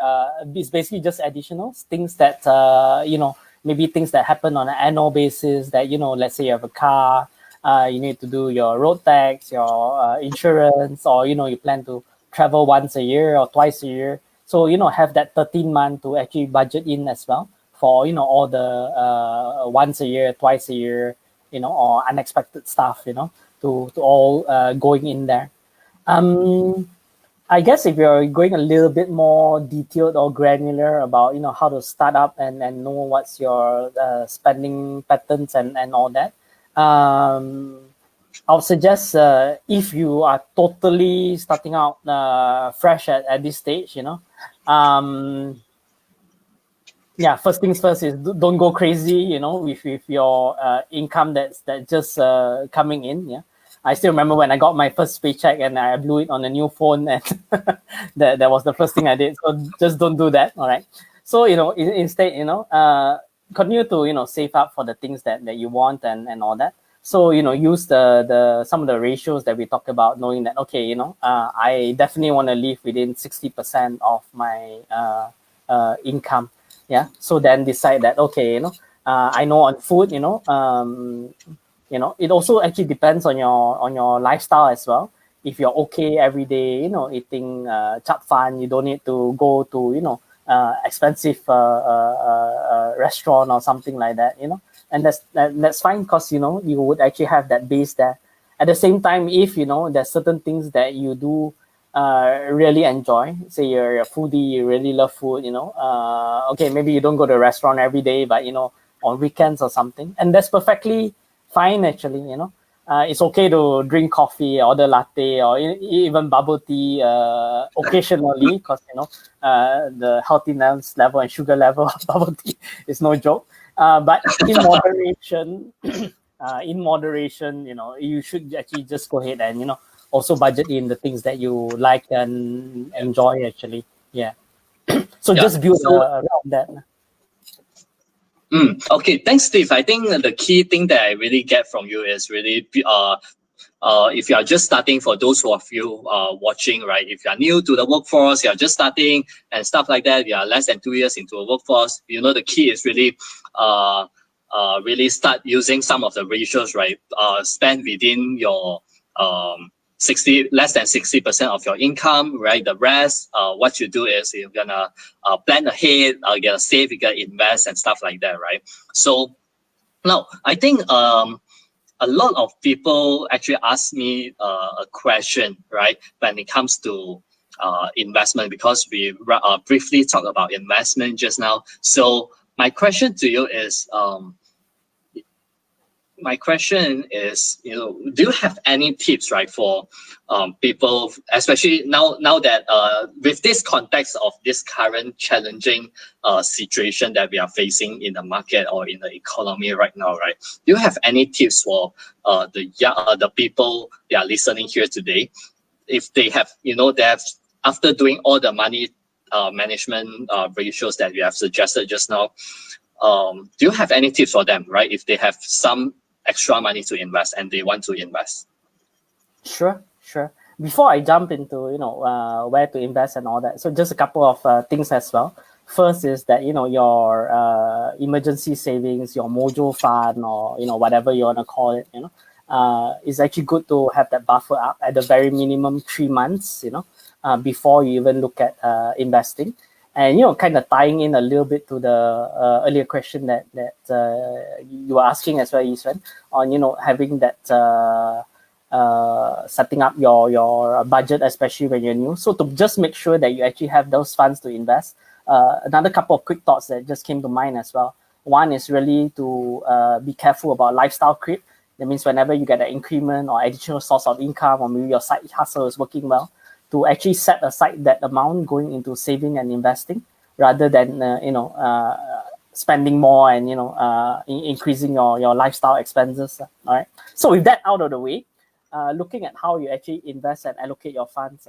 it's basically just additional things that maybe things that happen on an annual basis that let's say you have a car, you need to do your road tax, your insurance, or you plan to travel once a year or twice a year. So have that 13-month to actually budget in as well for all the once a year, twice a year, or unexpected stuff, to all going in there. I guess if you're going a little bit more detailed or granular about how to start up and know what's your spending patterns and all that, I would suggest if you are totally starting out fresh at this stage, first things first is don't go crazy, with your income that's just coming in. Yeah. I still remember when I got my first paycheck and I blew it on a new phone, and that was the first thing I did. So just don't do that. All right. So instead, continue to save up for the things that you want and all that. So use the some of the ratios that we talked about, knowing that I definitely want to live within 60% of my income. Yeah. So then decide that I know on food, it also actually depends on your lifestyle as well. If you're okay every day, eating chap fan, you don't need to go to expensive restaurant or something like that. And that's fine, because you would actually have that base there. At the same time, if there's certain things that you do really enjoy, say you're a foodie, you really love food, okay, maybe you don't go to a restaurant every day, but on weekends or something, and that's perfectly fine actually. It's okay to drink coffee, order latte, or even bubble tea occasionally, because the healthiness level and sugar level of bubble tea is no joke. But in moderation, you should actually just go ahead and also budget in the things that you like and enjoy actually. Yeah. So just build around that. Okay, thanks, Steve. I think the key thing that I really get from you is really if you are just starting, for those of you watching, right? If you are new to the workforce, you are just starting and stuff like that, you are less than 2 years into a workforce, the key is really really start using some of the ratios, right? Spend within your less than 60% of your income, right? The rest, what you do is you're gonna plan ahead, you're gonna save, you're gonna invest and stuff like that, right? So now I think a lot of people actually ask me a question, right, when it comes to investment, because we briefly talked about investment just now. So my question to you is, do you have any tips, right, for people, especially now that with this context of this current challenging situation that we are facing in the market or in the economy right now, right? Do you have any tips for the people that are listening here today, if they have, after doing all the money management ratios that you have suggested just now, do you have any tips for them, right, if they have some extra money to invest and they want to invest? Sure. Before I jump into where to invest and all that, so just a couple of things as well. First is that your emergency savings, your mojo fund, or whatever you want to call it, is actually good to have that buffer up at the very minimum 3 months, before you even look at investing. And kind of tying in a little bit to the earlier question that you were asking as well, Xuan, on having that setting up your budget, especially when you're new. So to just make sure that you actually have those funds to invest. Another couple of quick thoughts that just came to mind as well. One is really to be careful about lifestyle creep. That means whenever you get an increment or additional source of income, or maybe your side hustle is working well, to actually set aside that amount going into saving and investing, rather than spending more and increasing your lifestyle expenses. All right. So with that out of the way, looking at how you actually invest and allocate your funds.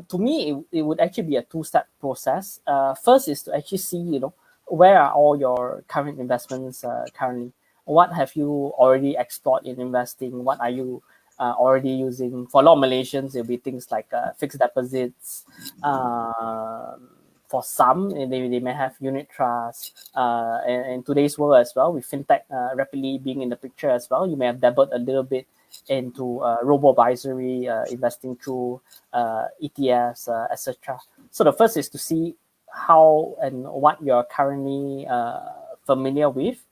To me, it would actually be a two-step process. First is to actually see, where are all your current investments currently? What have you already explored in investing? What are you already using? For a lot of Malaysians, it'll be things like fixed deposits. For some, they may have unit trusts. And in today's world as well, with fintech rapidly being in the picture as well, you may have dabbled a little bit into robo-advisory, investing through ETFs, etc. So the first is to see how and what you're currently familiar with.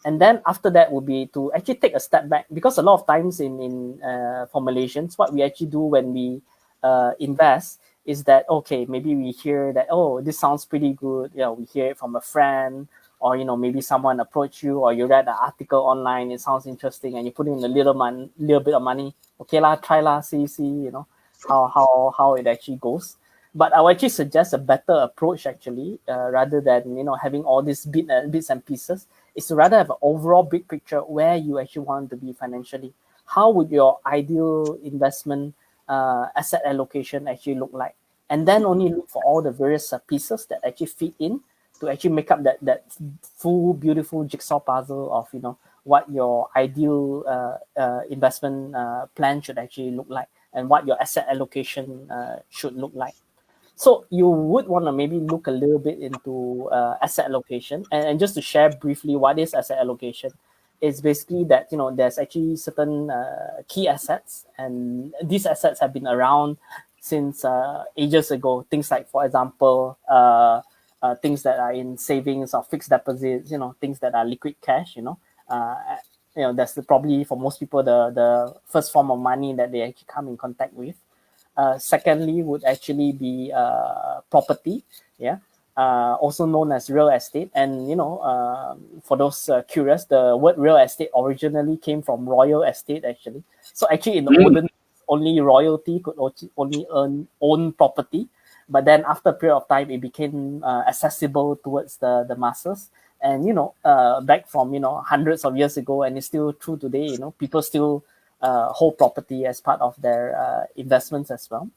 And then after that would be to actually take a step back, because a lot of times for Malaysians, what we actually do when we invest is that, okay, maybe we hear that, oh, this sounds pretty good. We hear it from a friend, or maybe someone approach you, or you read an article online, it sounds interesting, and you put in a little bit of money. Okay lah, try lah, see, how it actually goes. But I would actually suggest a better approach actually, rather than having all these bits and pieces, is to rather have an overall big picture where you actually want to be financially. How would your ideal investment asset allocation actually look like? And then only look for all the various pieces that actually fit in to actually make up that full beautiful jigsaw puzzle of what your ideal investment plan should actually look like, and what your asset allocation should look like. So you would want to maybe look a little bit into asset allocation, and just to share briefly what is asset allocation. It's basically that there's actually certain key assets, and these assets have been around since ages ago. Things like, for example, things that are in savings or fixed deposits, things that are liquid cash. That's probably for most people the first form of money that they actually come in contact with. Secondly would actually be property, also known as real estate. And for those curious, the word real estate originally came from royal estate actually. So actually in the olden, only royalty could only own property, but then after a period of time it became accessible towards the masses. And back from hundreds of years ago, and it's still true today, people still hold property as part of their investments as well.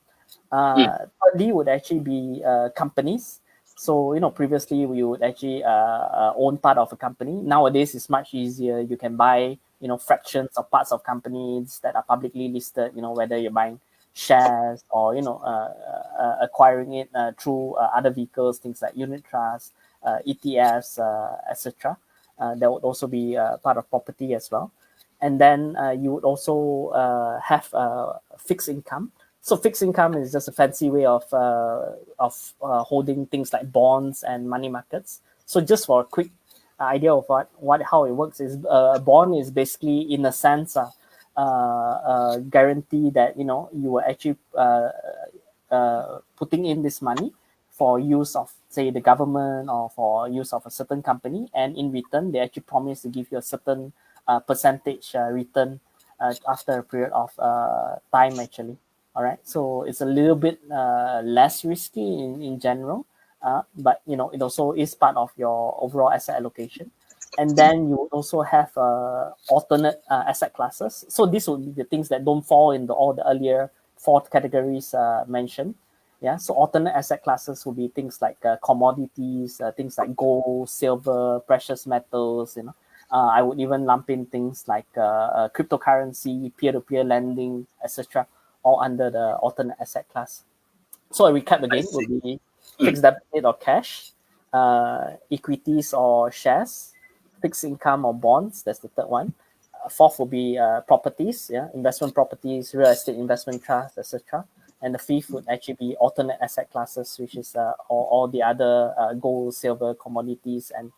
Thirdly would actually be companies. So previously we would actually own part of a company. Nowadays it's much easier. You can buy fractions of parts of companies that are publicly listed, whether you're buying shares or acquiring it through other vehicles, things like unit trusts, ETFs, etc. That would also be part of property as well. And then you would also have fixed income. So fixed income is just a fancy way of holding things like bonds and money markets. So just for a quick idea of how it works, is a bond is basically, in a sense, guarantee that you were actually putting in this money for use of, say, the government, or for use of a certain company, and in return they actually promise to give you a certain percentage return after a period of time actually. All right, so it's a little bit less risky in general, but it also is part of your overall asset allocation. And then you would also have alternate asset classes. So these would be the things that don't fall into all the earlier 4 categories mentioned. So alternate asset classes will be things like commodities, things like gold, silver, precious metals. I would even lump in things like cryptocurrency, peer-to-peer lending, etc., all under the alternate asset class. So a recap again would be fixed deposit or cash, equities or shares, fixed income or bonds. That's the third one. Fourth will be properties, investment properties, real estate investment trusts, etc. And the fifth would actually be alternate asset classes, which is all the other gold, silver, commodities, and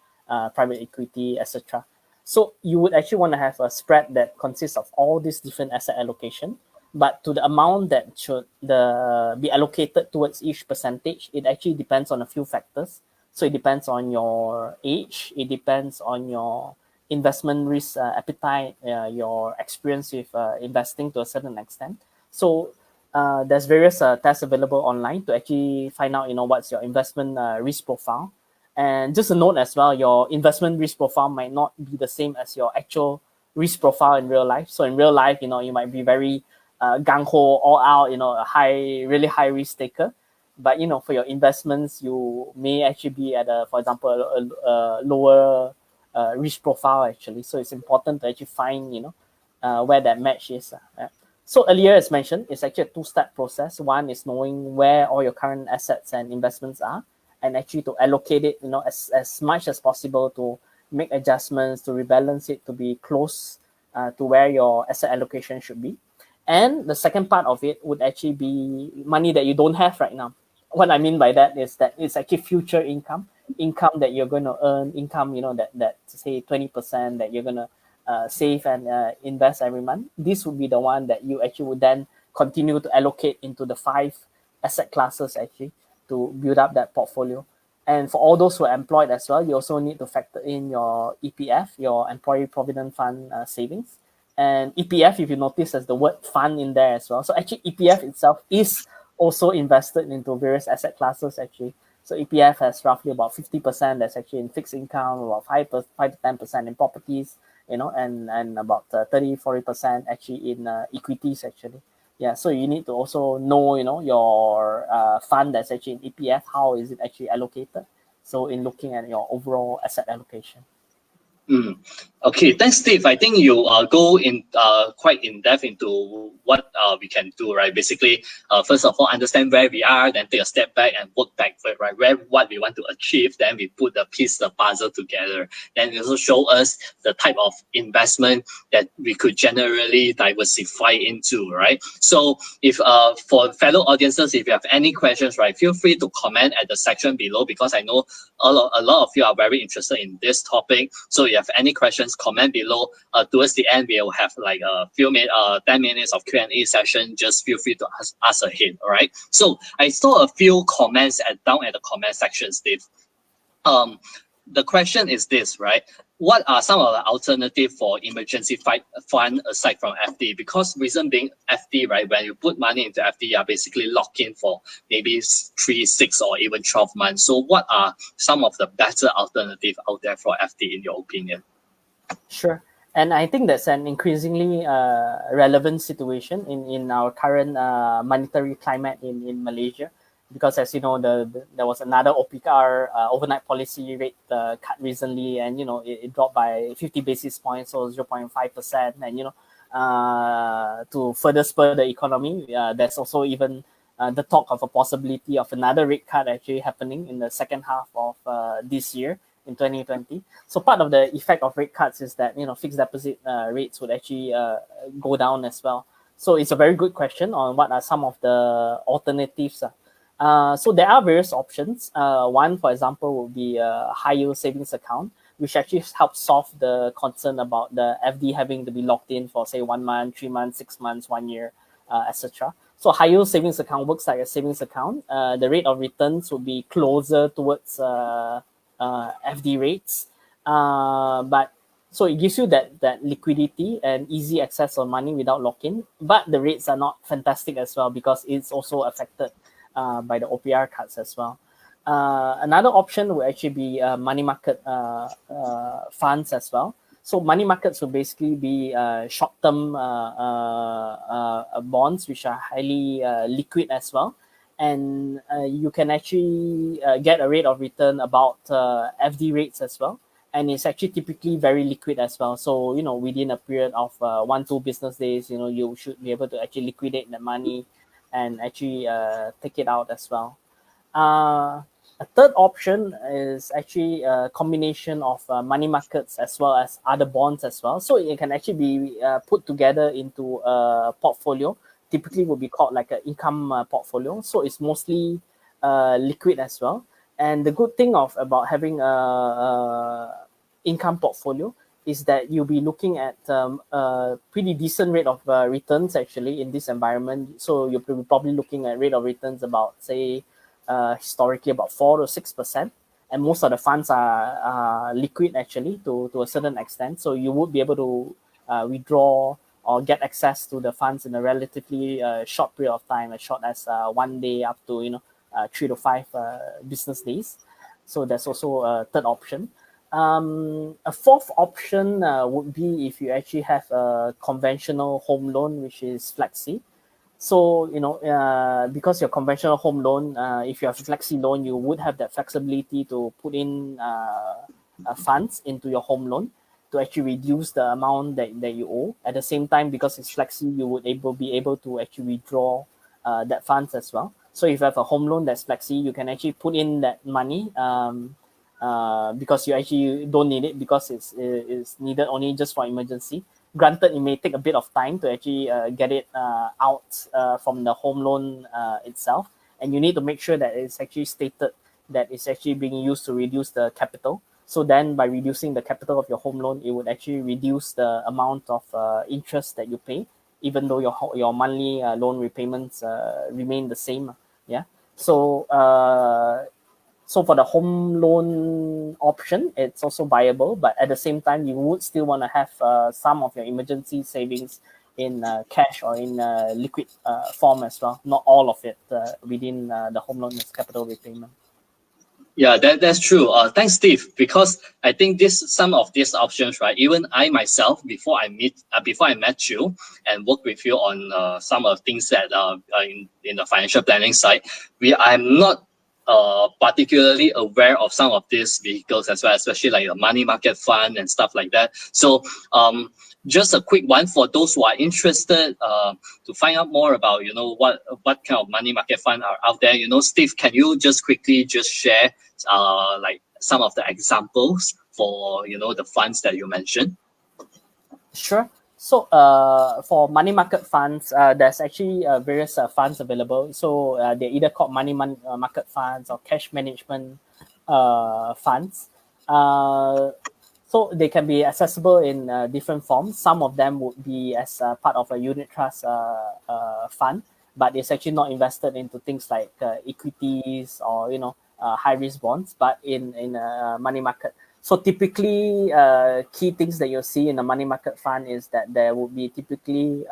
private equity, etc. So you would actually want to have a spread that consists of all these different asset allocation, but to the amount that should be allocated towards each percentage, it actually depends on a few factors. So it depends on your age, it depends on your investment risk appetite, your experience with investing to a certain extent. So there's various tests available online to actually find out, what's your investment risk profile. And just a note as well, your investment risk profile might not be the same as your actual risk profile in real life. So in real life, you might be very gung ho, all out, a really high risk taker. But for your investments, you may actually be at for example, a lower risk profile actually. So it's important to actually find where that match is. So earlier, as mentioned, it's actually a two-step process. One is knowing where all your current assets and investments are, and actually to allocate it, as much as possible, to make adjustments, to rebalance it, to be close to where your asset allocation should be. And the second part of it would actually be money that you don't have right now. What I mean by that is that it's actually future income that you're going to earn, income, that say 20% that you're going to save and invest every month. This would be the one that you actually would then continue to allocate into the 5 asset classes actually to build up that portfolio. And for all those who are employed as well, you also need to factor in your EPF, your Employee Provident Fund savings. And EPF, if you notice, has the word fund in there as well. So actually EPF itself is also invested into various asset classes actually. So EPF has roughly about 50% that's actually in fixed income, about 5 to 10% in properties, and about 30-40% actually in equities actually. Yeah, so you need to also know, your fund that's actually in EPF, how is it actually allocated? So in looking at your overall asset allocation. Okay, thanks, Steve. I think you go in quite in depth into what we can do, right? Basically, first of all, understand where we are, then take a step back and work backward, right? What we want to achieve, then we put the piece of the puzzle together. Then also show us the type of investment that we could generally diversify into, right? So if for fellow audiences, if you have any questions, right, feel free to comment at the section below, because I know a lot of you are very interested in this topic. So if you have any questions, comment below. Towards the end, we will have like a few 10 minutes of Q&A session. Just feel free to ask ahead, all right? So I saw a few comments down at the comment section, Steve. The question is this, right? What are some of the alternatives for emergency fund aside from FD? Because reason being FD, right? When you put money into FD, you are basically locked in for maybe 3, 6, or even 12 months. So what are some of the better alternatives out there for FD in your opinion? Sure. And I think that's an increasingly relevant situation in our current monetary climate in Malaysia. Because as you know, there was another OPR overnight policy rate cut recently, and it dropped by 50 basis points, so 0.5%. And to further spur the economy, there's also even the talk of a possibility of another rate cut actually happening in the second half of this year in 2020. So part of the effect of rate cuts is that fixed deposit rates would actually go down as well. So it's a very good question on what are some of the alternatives. So there are various options. One, for example, would be a high yield savings account, which actually helps solve the concern about the FD having to be locked in for say 1 month, 3 months, 6 months, 1 year, etc. So high yield savings account works like a savings account. The rate of returns would be closer towards FD rates, but so it gives you that liquidity and easy access on money without lock-in. But the rates are not fantastic as well, because it's also affected by the OPR cuts as well. Another option would actually be money market funds as well. So money markets will basically be short-term bonds, which are highly liquid as well. And you can actually get a rate of return about FD rates as well. And it's actually typically very liquid as well. So, within a period of 1-2 business days, you should be able to actually liquidate the money and actually take it out as well. A third option is actually a combination of money markets as well as other bonds as well. So it can actually be put together into a portfolio. Typically would be called like an income portfolio. So it's mostly liquid as well. And the good thing about having a income portfolio is that you'll be looking at a pretty decent rate of returns actually in this environment. So you'll be probably looking at rate of returns about, say, historically about 4 to 6%. And most of the funds are liquid actually to a certain extent. So you would be able to withdraw or get access to the funds in a relatively short period of time, as short as 1 day up to 3 to 5 business days. So that's also a third option. A fourth option would be if you actually have a conventional home loan, which is flexi. So, because your conventional home loan, if you have a flexi loan, you would have that flexibility to put in funds into your home loan to actually reduce the amount that you owe. At the same time, because it's flexi, you would be able to actually withdraw that funds as well. So if you have a home loan that's flexi, you can actually put in that money because you actually don't need it, because it's needed only just for emergency. Granted, it may take a bit of time to actually get it out from the home loan itself, and you need to make sure that it's actually stated that it's actually being used to reduce the capital. So then by reducing the capital of your home loan, it would actually reduce the amount of interest that you pay, even though your monthly loan repayments remain the same. Yeah. So for the home loan option, it's also viable, but at the same time, you would still want to have some of your emergency savings in cash or in liquid form as well. Not all of it within the home loan as capital repayment. Yeah, that's true. Thanks, Steve. Because I think some of these options, right? Even I myself, before I met you and work with you on some of things that in the financial planning side, I'm not particularly aware of some of these vehicles as well, especially like a money market fund and stuff like that. So just a quick one for those who are interested to find out more about what kind of money market fund are out there. Steve, can you just quickly share like some of the examples for the funds that you mentioned? Sure. So for money market funds, there's actually various funds available. So they're either called money market funds or cash management funds. So they can be accessible in different forms. Some of them would be as part of a unit trust fund, but it's actually not invested into things like equities or high risk bonds, but in money market. So typically, key things that you'll see in a money market fund is that there would be typically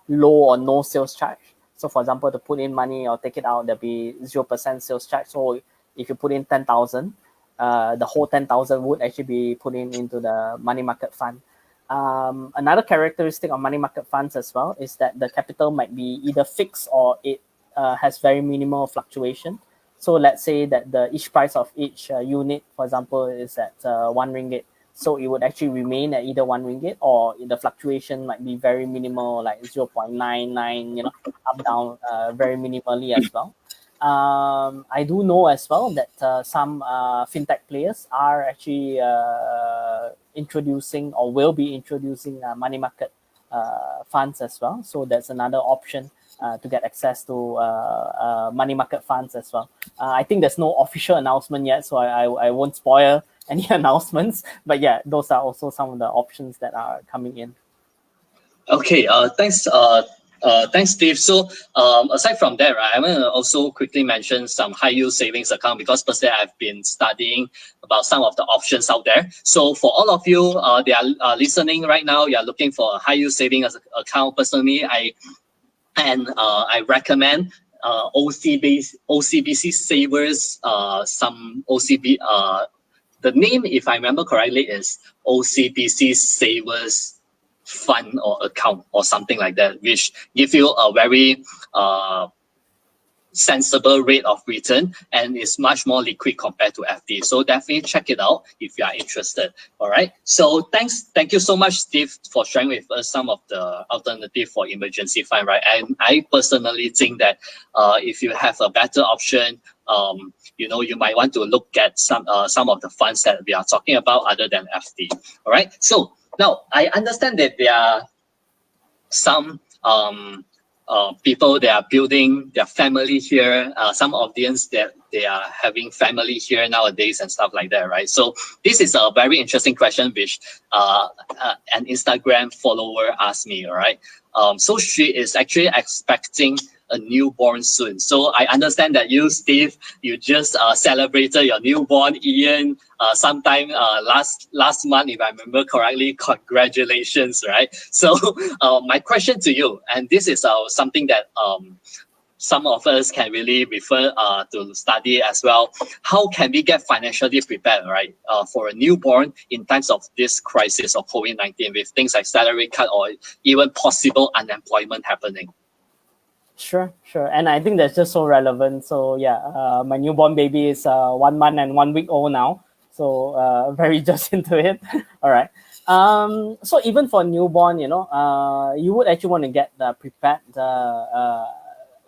low or no sales charge. So for example, to put in money or take it out, there'll be 0% sales charge. So if you put in 10,000, the whole 10,000 would actually be put into the money market fund. Another characteristic of money market funds as well is that the capital might be either fixed or it has very minimal fluctuation. So let's say that each price of each unit, for example, is at 1 ringgit. So it would actually remain at either 1 ringgit, or the fluctuation might be very minimal, like 0.99, up down very minimally as well. I do know as well that some fintech players are actually introducing or will be introducing money market funds as well. So that's another option to get access to money market funds as well. I think there's no official announcement yet, so I won't spoil any announcements. But yeah, those are also some of the options that are coming in. Okay, thanks. Thanks, Steve. So aside from that, right, I want to also quickly mention some high yield savings account, because personally I've been studying about some of the options out there. So for all of you that are listening right now, you're looking for a high yield savings account. Personally, I recommend OCBC Savers. Some OCB. The name, if I remember correctly, is OCBC Savers fund or account or something like that, which give you a very sensible rate of return and is much more liquid compared to FD. So definitely check it out if you are interested. All right. So thank you so much, Steve, for sharing with us some of the alternative for emergency fund, right? And I personally think that if you have a better option, you might want to look at some of the funds that we are talking about other than FD. All right. So now I understand that there are some people that are building their family here, some audience that they are having family here nowadays and stuff like that, right? So this is a very interesting question which an Instagram follower asked me, all right? So she is actually expecting a newborn soon. So I understand that you, Steve, you just celebrated your newborn, Ian, sometime last month, if I remember correctly. Congratulations, right? So my question to you, and this is something that some of us can really refer to study as well. How can we get financially prepared, right, for a newborn in times of this crisis of COVID-19 with things like salary cut or even possible unemployment happening? Sure. And I think that's just so relevant. So yeah, my newborn baby is 1 month and 1 week old now. So very just into it. All right. So even for newborn, you would actually want to get prepared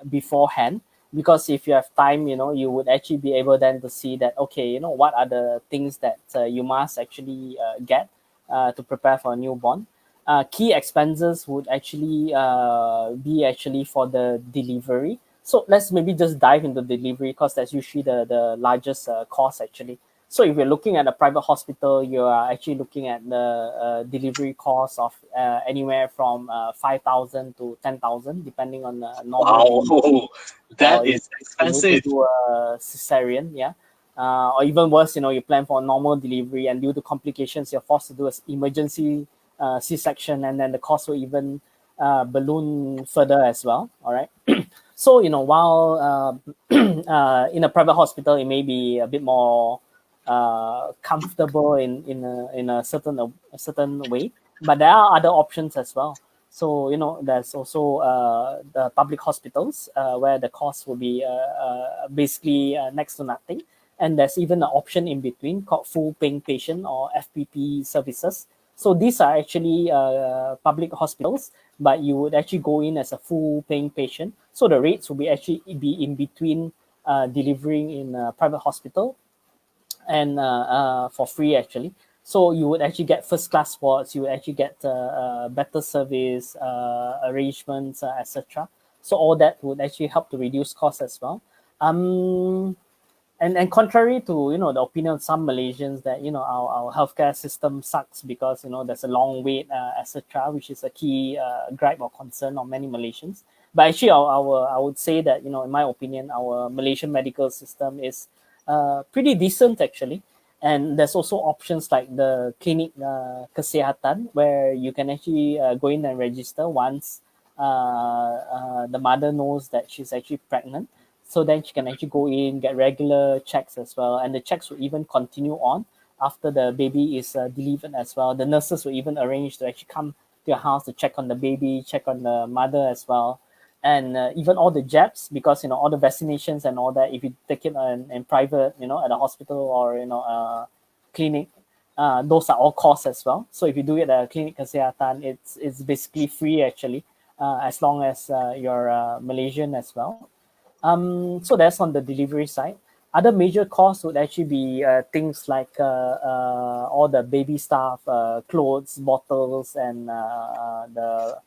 beforehand, because if you have time, you would actually be able then to see that, okay, what are the things that you must actually get to prepare for a newborn. Key expenses would actually be actually for the delivery. So let's maybe just dive into delivery, because that's usually the largest cost actually. So if you're looking at a private hospital, you are actually looking at the delivery cost of anywhere from 5,000 to 10,000, depending on the normal. Wow, that is expensive. To a cesarean, yeah. Or even worse, you plan for a normal delivery, and due to complications, you're forced to do an emergency C-section, and then the cost will even balloon further as well. All right. So while in a private hospital, it may be a bit more comfortable in a certain way, but there are other options as well. So there's also the public hospitals where the cost will be basically next to nothing, and there's even an option in between called full paying patient or FPP services. So these are actually public hospitals, but you would actually go in as a full paying patient. So the rates will be actually be in between delivering in a private hospital and for free actually. So you would actually get first class wards, you would actually get better service arrangements, etc. So all that would actually help to reduce costs as well. And contrary to the opinion of some Malaysians that our healthcare system sucks because there's a long wait, etc., which is a key gripe or concern of many Malaysians. But actually, I would say that in my opinion, our Malaysian medical system is pretty decent actually. And there's also options like the clinic kesihatan, where you can actually go in and register once the mother knows that she's actually pregnant. So then she can actually go in, get regular checks as well. And the checks will even continue on after the baby is delivered as well. The nurses will even arrange to actually come to your house to check on the baby, check on the mother as well. And even all the jabs, because all the vaccinations and all that, if you take it in private, at a hospital or clinic, those are all costs as well. So if you do it at a clinic kesihatan, it's basically free actually, as long as you're Malaysian as well. So that's on the delivery side. Other major costs would actually be things like all the baby stuff, clothes, bottles, and the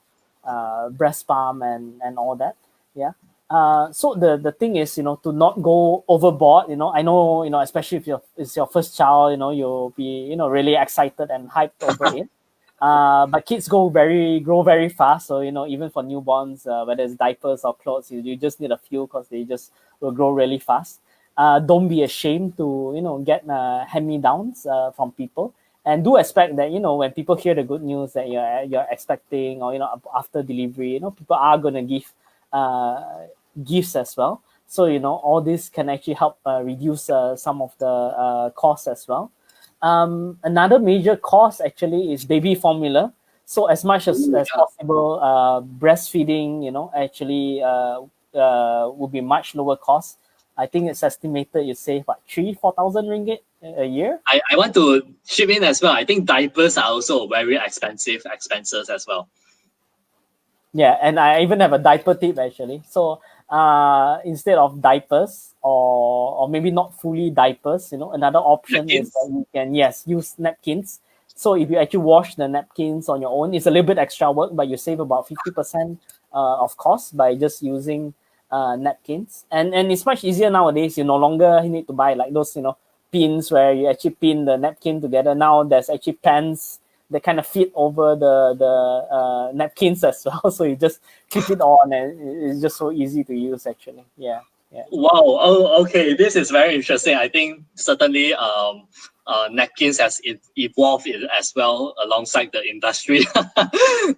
breast pump and all that. Yeah. So the thing is, to not go overboard. I know, especially if it's your first child, you'll be really excited and hyped over it. But kids grow very fast. So even for newborns, whether it's diapers or clothes, you just need a few because they just will grow really fast. Don't be ashamed to get hand-me-downs from people, and do expect that when people hear the good news that you're expecting, or after delivery, people are gonna give gifts as well. So all this can actually help reduce some of the costs as well. Another major cost actually is baby formula. So as much as possible, breastfeeding, actually would be much lower cost. I think it's estimated you save what 3,000-4,000 ringgit a year. I want to chip in as well. I think diapers are also very expensive expenses as well. Yeah, and I even have a diaper tip actually. So instead of diapers or maybe not fully diapers, another option Napkins? is that you can use napkins. So if you actually wash the napkins on your own, it's a little bit extra work, but you save about 50% of cost by just using napkins. And it's much easier nowadays. You no longer need to buy like those pins where you actually pin the napkin together. Now there's actually pans that kind of fit over the napkins as well. So you just clip it on, and it's just so easy to use actually. Yeah. Wow. Oh, okay. This is very interesting. I think certainly napkins has evolved as well alongside the industry.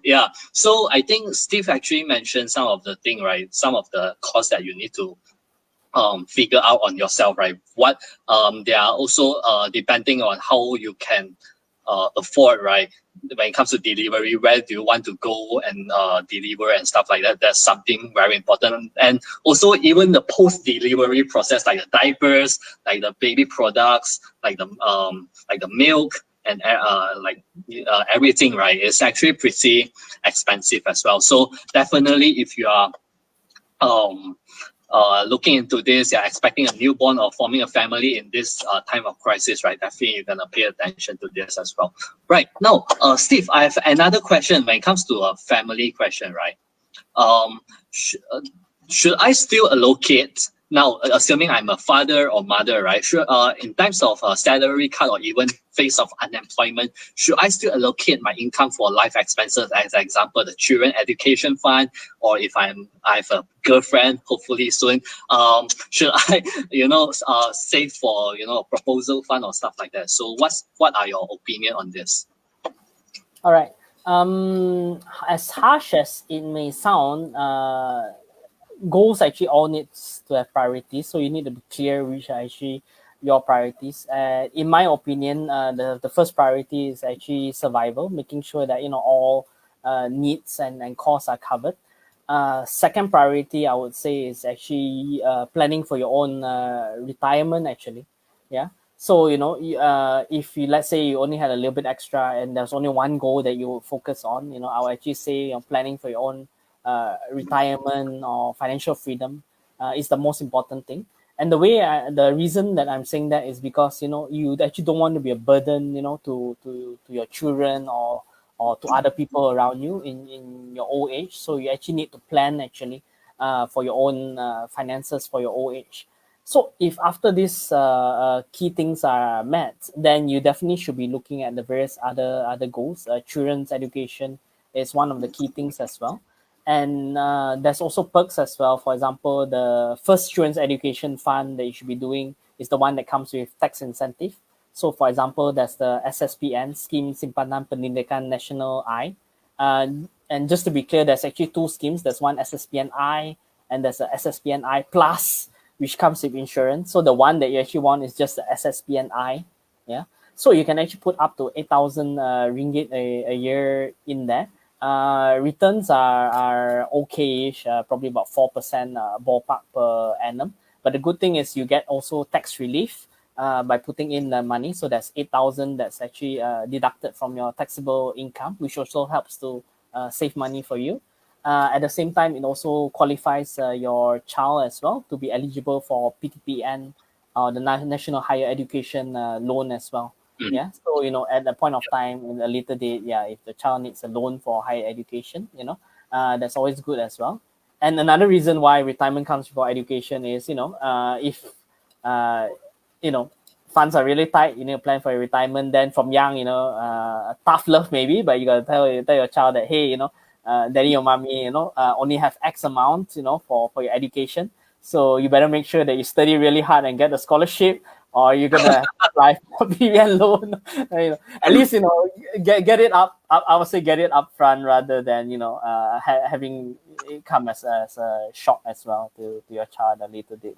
Yeah. So I think Steve actually mentioned some of the thing, right? Some of the costs that you need to figure out on yourself, right? What they are also depending on how you can afford, right? When it comes to delivery, where do you want to go and deliver and stuff like that? That's something very important. And also even the post-delivery process, like the diapers, like the baby products, like the milk and everything, right? It's actually pretty expensive as well. So definitely, if you are looking into this, you're expecting a newborn or forming a family in this time of crisis, right? Definitely you're gonna pay attention to this as well. Right, now, Steve, I have another question when it comes to a family question, right? Should I still allocate, now assuming I'm a father or mother, right? Should, in times of salary cut or even phase of unemployment, should I still allocate my income for life expenses, as example, the children education fund, or if I have a girlfriend, hopefully soon, should I, save for, a proposal fund or stuff like that? So what are your opinion on this? All right. As harsh as it may sound, goals actually all needs to have priorities. So you need to be clear which are actually your priorities. In my opinion, the first priority is actually survival, making sure that all needs and costs are covered. Second priority, I would say, is actually planning for your own retirement. Actually, yeah. So if you, let's say, you only had a little bit extra and there's only one goal that you focus on, I would actually say planning for your own retirement or financial freedom is the most important thing. And the reason that I'm saying that is because you actually don't want to be a burden to your children or to other people around you in your old age. So you actually need to plan actually for your own finances for your old age. So if after these key things are met, then you definitely should be looking at the various other goals. Children's education is one of the key things as well. And there's also perks as well. For example, the first children's education fund that you should be doing is the one that comes with tax incentive. So for example, there's the SSPN, Scheme Simpanan Pendidikan Nasional I. And just to be clear, there's actually two schemes. There's one SSPNI and there's a SSPNI Plus, which comes with insurance. So the one that you actually want is just the SSPNI. Yeah. So you can actually put up to 8,000 ringgit a year in there. Returns are okay-ish, probably about 4% ballpark per annum. But the good thing is you get also tax relief by putting in the money. So that's 8,000 that's actually deducted from your taxable income, which also helps to save money for you. At the same time, it also qualifies your child as well to be eligible for PTPN, the National Higher Education loan as well. Yeah. So, at the point of time in a later date, if the child needs a loan for higher education, that's always good as well. And another reason why retirement comes before education is, if, funds are really tight, you need to plan for your retirement. Then from young, tough love maybe, but you got to tell your child that, hey, daddy or mommy, only have X amount, for your education. So you better make sure that you study really hard and get a scholarship, or you're gonna apply for PBN loan. At least get it up. I would say get it up front rather than having it come as a shock as well to your child at a later date.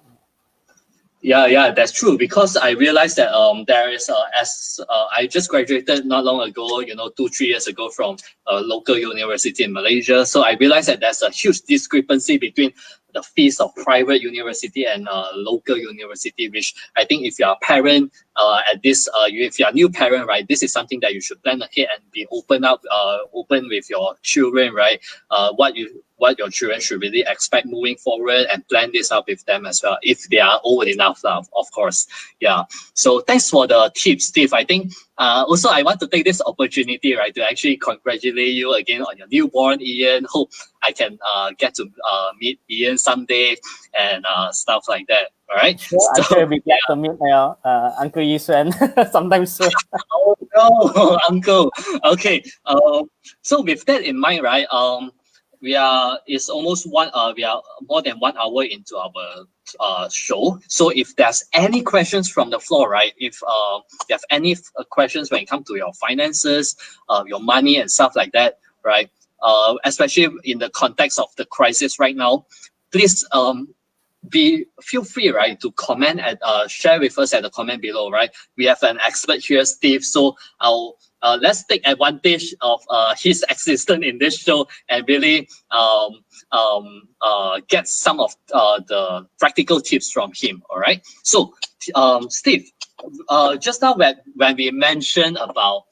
Yeah, that's true, because I realized that there is I just graduated not long ago, 2-3 years ago from a local university in Malaysia. So I realized that there's a huge discrepancy between the fees of private university and local university, which I think if you're a parent at this, if you're a new parent, right, this is something that you should plan ahead and be open with your children, right? What your children should really expect moving forward, and plan this out with them as well, if they are old enough, of course. Yeah. So thanks for the tips, Steve. I think also I want to take this opportunity, right, to actually congratulate you again on your newborn, Ian. Hope I can get to meet Ian someday and stuff like that. All right. Sure, I'm sure you'll be glad to meet Uncle Xuan sometime soon. Oh no, Uncle. Okay. So with that in mind, right? It's almost we are more than 1 hour into our show. So if there's any questions from the floor, right? If you have any questions when it comes to your finances, your money and stuff like that, right? Especially in the context of the crisis right now, please feel free, right, to comment and share with us at the comment below, right? We have an expert here, Steve. So let's take advantage of his existence in this show and really get some of the practical tips from him. All right. So Steve, just now when we mentioned about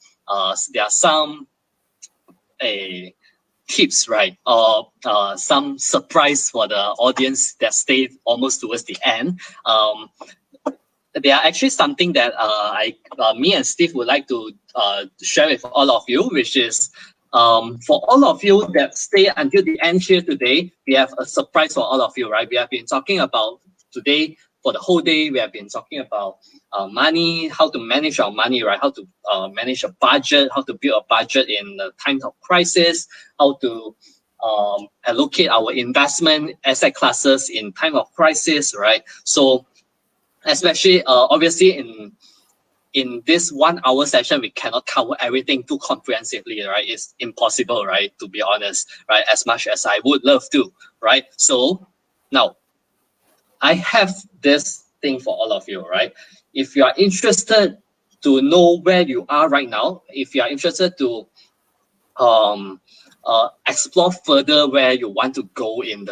there are some tips, right? Some surprise for the audience that stayed almost towards the end. They are actually something that me and Steve would like to share with all of you, which is for all of you that stay until the end here today, we have a surprise for all of you, right? We have been talking about today, for the whole day, we have been talking about money, how to manage our money, right? How to manage a budget, how to build a budget in the times of crisis, how to allocate our investment asset classes in time of crisis, right? So especially obviously in this 1 hour session, we cannot cover everything too comprehensively, right? It's impossible, right? To be honest, right? As much as I would love to, right? So now I have this thing for all of you, right? If you are interested to know where you are right now, if you are interested to explore further where you want to go in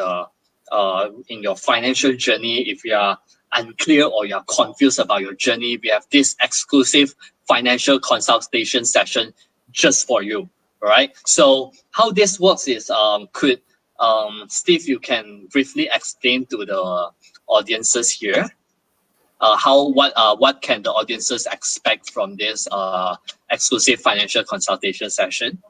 your financial journey, if you are unclear or you're confused about your journey, we have this exclusive financial consultation session just for you. All right. So how this works is Steve, you can briefly explain to the audiences here what can the audiences expect from this exclusive financial consultation session?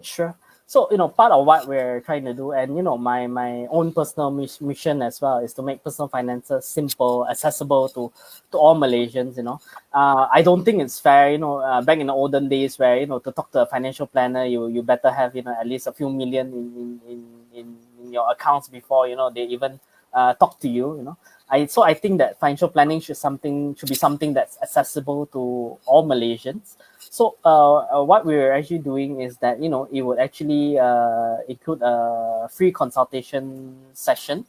Sure. So, part of what we're trying to do, and, my own personal mission as well, is to make personal finances simple, accessible to all Malaysians, I don't think it's fair, back in the olden days where, to talk to a financial planner, you better have, at least a few million in your accounts before, they even talk to you, I think that financial planning should be something that's accessible to all Malaysians. So what we're actually doing is that, it would actually include a free consultation session.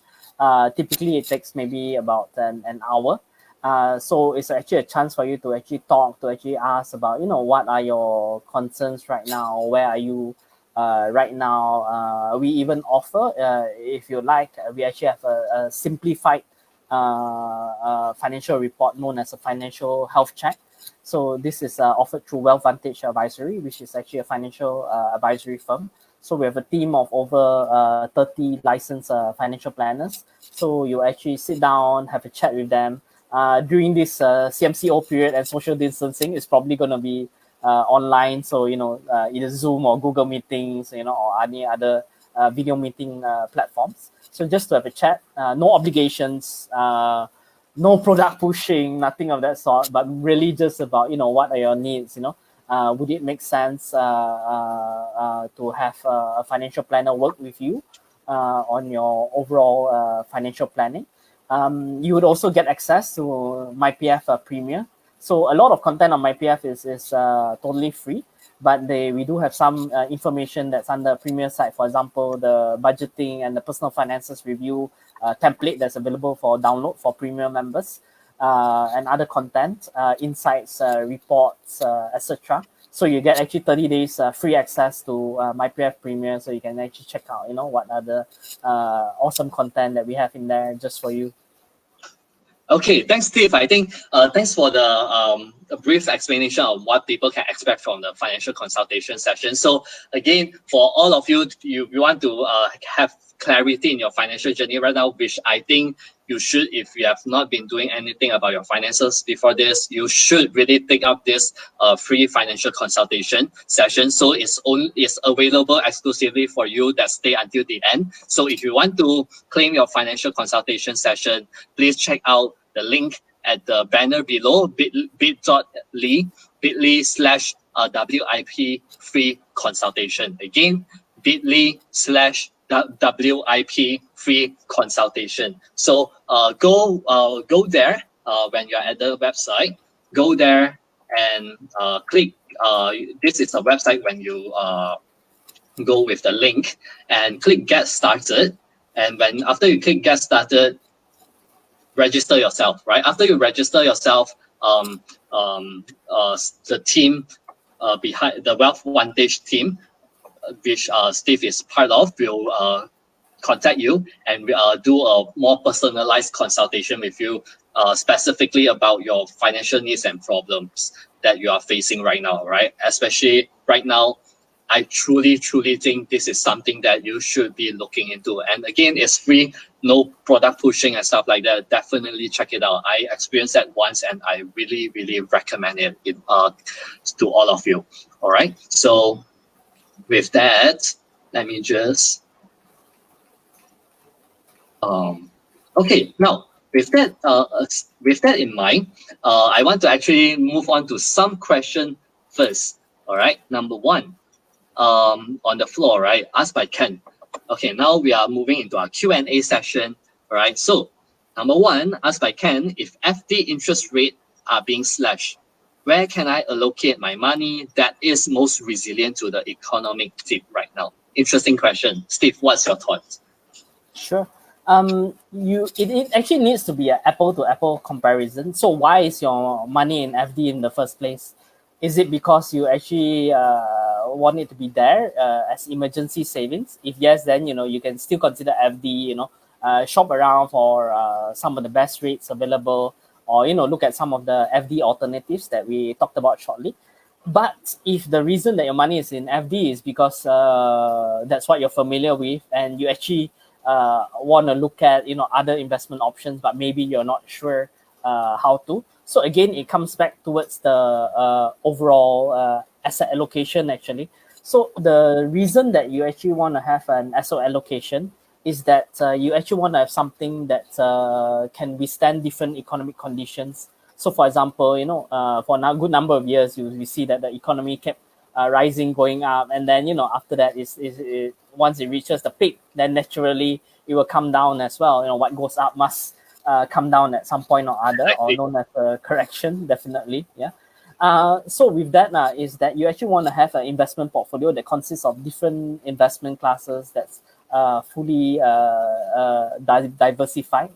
Typically, it takes maybe about an hour. So it's actually a chance for you to actually talk, to actually ask about, what are your concerns right now? Where are you right now? We even offer, if you like, we actually have a simplified financial report known as a financial health check. So this is offered through Wealth Vantage Advisory, which is actually a financial advisory firm. So we have a team of over 30 licensed financial planners. So you actually sit down, have a chat with them. During this CMCO period and social distancing, it's probably going to be online. So, either Zoom or Google Meetings, or any other video meeting platforms. So just to have a chat, no obligations, no product pushing, nothing of that sort, but really just about, what are your needs, would it make sense to have a financial planner work with you on your overall financial planning? You would also get access to MyPF Premier. So a lot of content on MyPF is totally free, but we do have some information that's under Premier site. For example, the budgeting and the personal finances review template that's available for download for premium members, and other content, insights, reports, etc. So you get actually 30 days free access to MyPF Premier, so you can actually check out, what are the awesome content that we have in there just for you. Okay, thanks, Steve. I think thanks for the a brief explanation of what people can expect from the financial consultation session. So again, for all of you, you want to have clarity in your financial journey right now, which I think you should, if you have not been doing anything about your finances before this, you should really take up this free financial consultation session. So it's available exclusively for you that stay until the end. So if you want to claim your financial consultation session, please check out the link at the banner below, bit.ly/WIP free consultation. Again, bit.ly/WIP free consultation. So go there when you're at the website. Go there and click. This is a website when you go with the link and click Get Started. And after you click Get Started, register yourself. Right after you register yourself, the team behind the Wealth Vantage team, which Steve is part of, will contact you and do a more personalized consultation with you, specifically about your financial needs and problems that you are facing right now, right? Especially right now, I truly think this is something that you should be looking into. And again, it's free, no product pushing and stuff like that. Definitely check it out. I experienced that once and I really recommend it to all of you. All right. So with that, let me just okay, now with that in mind, I want to actually move on to some question first. All right, number one, on the floor, right, asked by Ken. Okay, now we are moving into our Q&A session. All right, so number one, asked by Ken, if FD interest rate are being slashed, where can I allocate my money that is most resilient to the economic dip right now? Interesting question. Steve, what's your thoughts? Sure. It actually needs to be an apple-to-apple comparison. So why is your money in FD in the first place? Is it because you actually want it to be there as emergency savings? If yes, then you can still consider FD. Shop around for some of the best rates available, or look at some of the FD alternatives that we talked about shortly. But if the reason that your money is in FD is because that's what you're familiar with, and you actually want to look at other investment options, but maybe you're not sure how to. So again, it comes back towards the overall asset allocation actually. So the reason that you actually want to have an asset allocation is that you actually want to have something that can withstand different economic conditions. So for example, for a good number of years, we see that the economy kept rising, going up, and then after that once it reaches the peak, then naturally it will come down as well. What goes up must come down at some point or other, or known as a correction, definitely. Yeah. So with that is that you actually want to have an investment portfolio that consists of different investment classes that's fully diversified.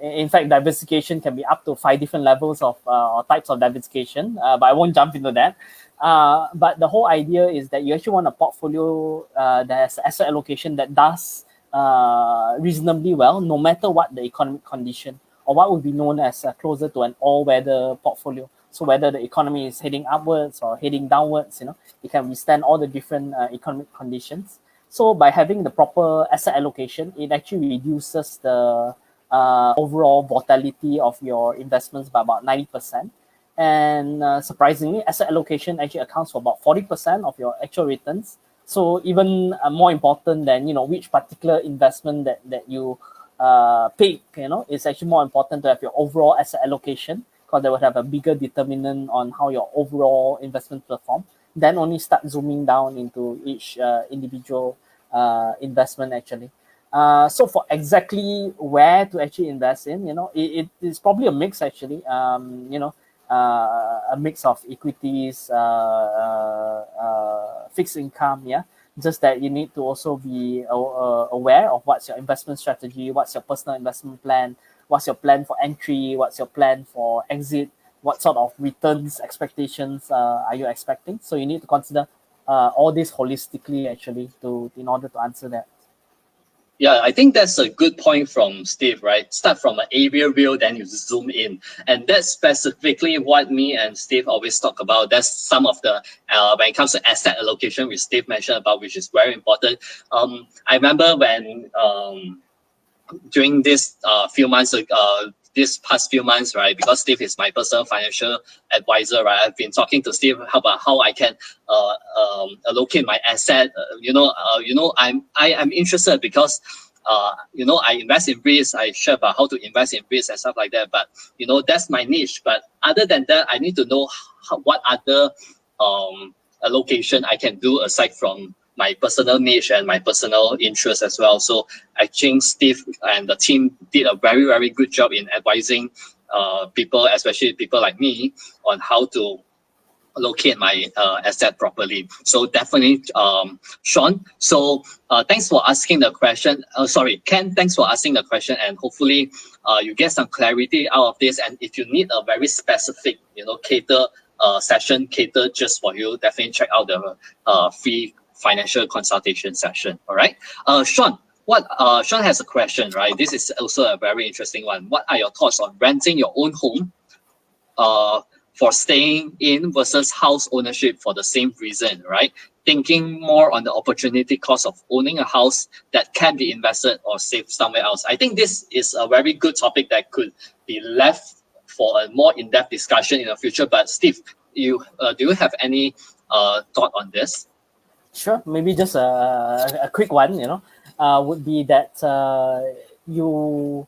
In fact, diversification can be up to 5 different levels of or types of diversification, but I won't jump into that. But the whole idea is that you actually want a portfolio that has asset allocation that does reasonably well, no matter what the economic condition, or what would be known as closer to an all-weather portfolio. So whether the economy is heading upwards or heading downwards, it can withstand all the different economic conditions. So by having the proper asset allocation, it actually reduces the overall volatility of your investments by about 90%. And surprisingly, asset allocation actually accounts for about 40% of your actual returns. So even more important than which particular investment that you pick, it's actually more important to have your overall asset allocation, because they would have a bigger determinant on how your overall investment perform. Then only start zooming down into each individual investment actually. So for exactly where to actually invest in, it is probably a mix actually. A mix of equities, fixed income, yeah. Just that you need to also be aware of what's your investment strategy, what's your personal investment plan, what's your plan for entry, what's your plan for exit, what sort of returns expectations are you expecting. So you need to consider all this holistically actually in order to answer that. Yeah, I think that's a good point from Steve, right? Start from an aerial view, then you zoom in. And that's specifically what me and Steve always talk about. That's some of the, when it comes to asset allocation, which Steve mentioned about, which is very important. I remember when, during this this past few months, right, because Steve is my personal financial advisor, right, I've been talking to Steve about how I can allocate my asset. I am interested because I invest in REITs. I share about how to invest in REITs and stuff like that. But that's my niche. But other than that, I need to know what other allocation I can do aside from my personal niche and my personal interest as well. So I think Steve and the team did a very, very good job in advising people, especially people like me, on how to locate my asset properly. So definitely, Xuan. So thanks for asking the question. Ken, thanks for asking the question, and hopefully you get some clarity out of this. And if you need a very specific, session catered just for you, definitely check out the free financial consultation session. All right, Xuan. Xuan has a question, right? This is also a very interesting one. What are your thoughts on renting your own home for staying in versus house ownership for the same reason, right? Thinking more on the opportunity cost of owning a house that can be invested or saved somewhere else. I think this is a very good topic that could be left for a more in-depth discussion in the future. But Steve, do you have any thought on this? Sure, maybe just a quick one, would be that you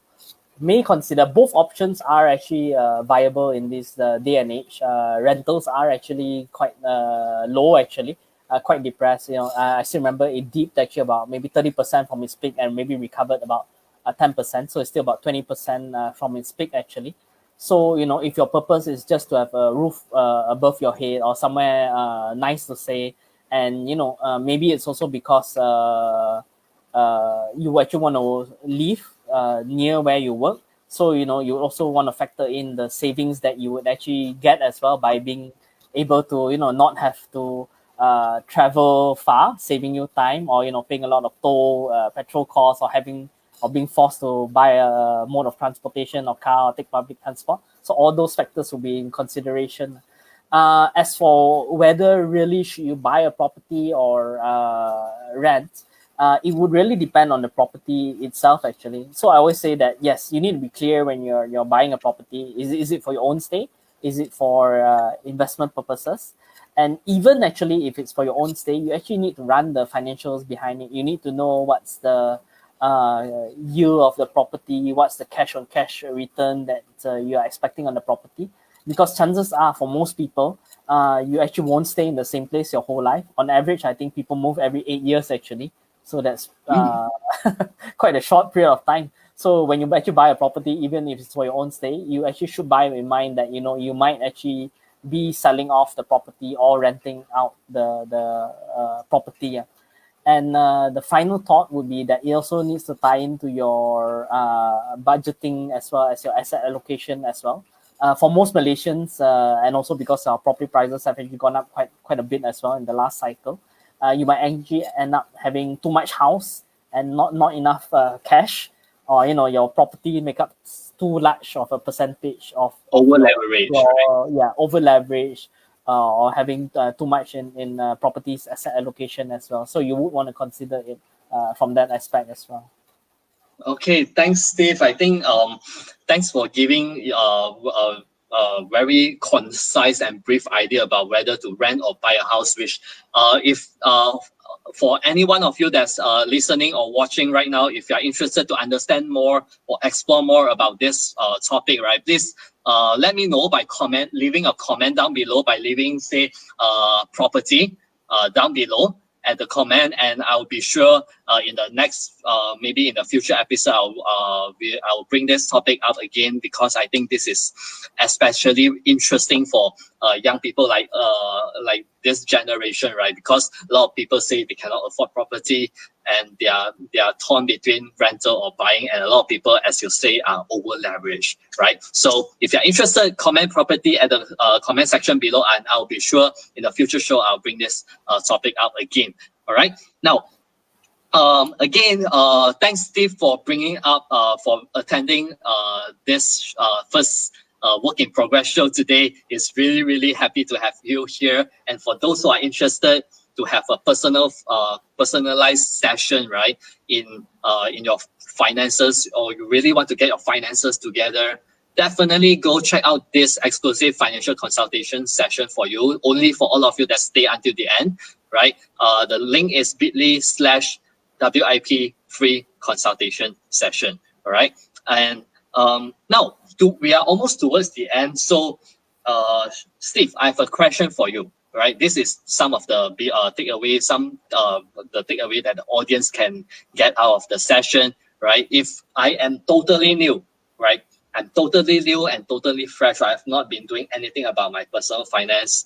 may consider both options are actually viable in this day and age. Rentals are actually quite low, actually, quite depressed. I still remember it dipped actually about maybe 30% from its peak and maybe recovered about 10%. So it's still about 20% from its peak, actually. So, if your purpose is just to have a roof above your head or somewhere nice to stay, and maybe it's also because you actually want to live near where you work. So you also want to factor in the savings that you would actually get as well by being able to not have to travel far, saving you time, or paying a lot of toll, petrol costs, or being forced to buy a mode of transportation or car or take public transport. So all those factors will be in consideration. As for whether really should you buy a property or rent, it would really depend on the property itself, actually. So I always say that, yes, you need to be clear when you're buying a property. Is it for your own stay? Is it for investment purposes? And even actually, if it's for your own stay, you actually need to run the financials behind it. You need to know what's the yield of the property, what's the cash on cash return that you are expecting on the property. Because chances are, for most people, you actually won't stay in the same place your whole life. On average, I think people move every 8 years, actually. So that's quite a short period of time. So when you actually buy a property, even if it's for your own stay, you actually should buy in mind that, you might actually be selling off the property or renting out the property. Yeah. And the final thought would be that it also needs to tie into your budgeting as well as your asset allocation as well. For most Malaysians, and also because our property prices have actually gone up quite a bit as well in the last cycle, you might actually end up having too much house and not enough cash, or your property make up too large of a percentage of over leverage. Over leverage, or having too much in properties asset allocation as well. So you would want to consider it from that aspect as well. Okay, thanks, Steve. I think thanks for giving a very concise and brief idea about whether to rent or buy a house. Which, if for any one of you that's listening or watching right now, if you are interested to understand more or explore more about this topic, right, please let me know by leaving a comment down below, by leaving say property down below at the comment, and I'll be sure in the next maybe in the future episode I'll bring this topic up again, because I think this is especially interesting for young people like this generation, right? Because a lot of people say they cannot afford property, and they are torn between rental or buying, and a lot of people, as you say, are over leveraged, right? So if you're interested, comment property at the comment section below, and I'll be sure in the future show I'll bring this topic up again. All right. Now, again, thanks Steve for bringing up for attending this first work in progress show today. It's really happy to have you here, and for those who are interested to have a personalized session, right, in your finances, or you really want to get your finances together, definitely go check out this exclusive financial consultation session for you, only for all of you that stay until the end, right? The link is bit.ly/WIP free consultation session, all right? And now we are almost towards the end. So, Steve, I have a question for you. Right, this is some of the takeaway, the takeaway that the audience can get out of the session. Right, if I am totally new, right, I'm totally new and totally fresh. I have not been doing anything about my personal finance,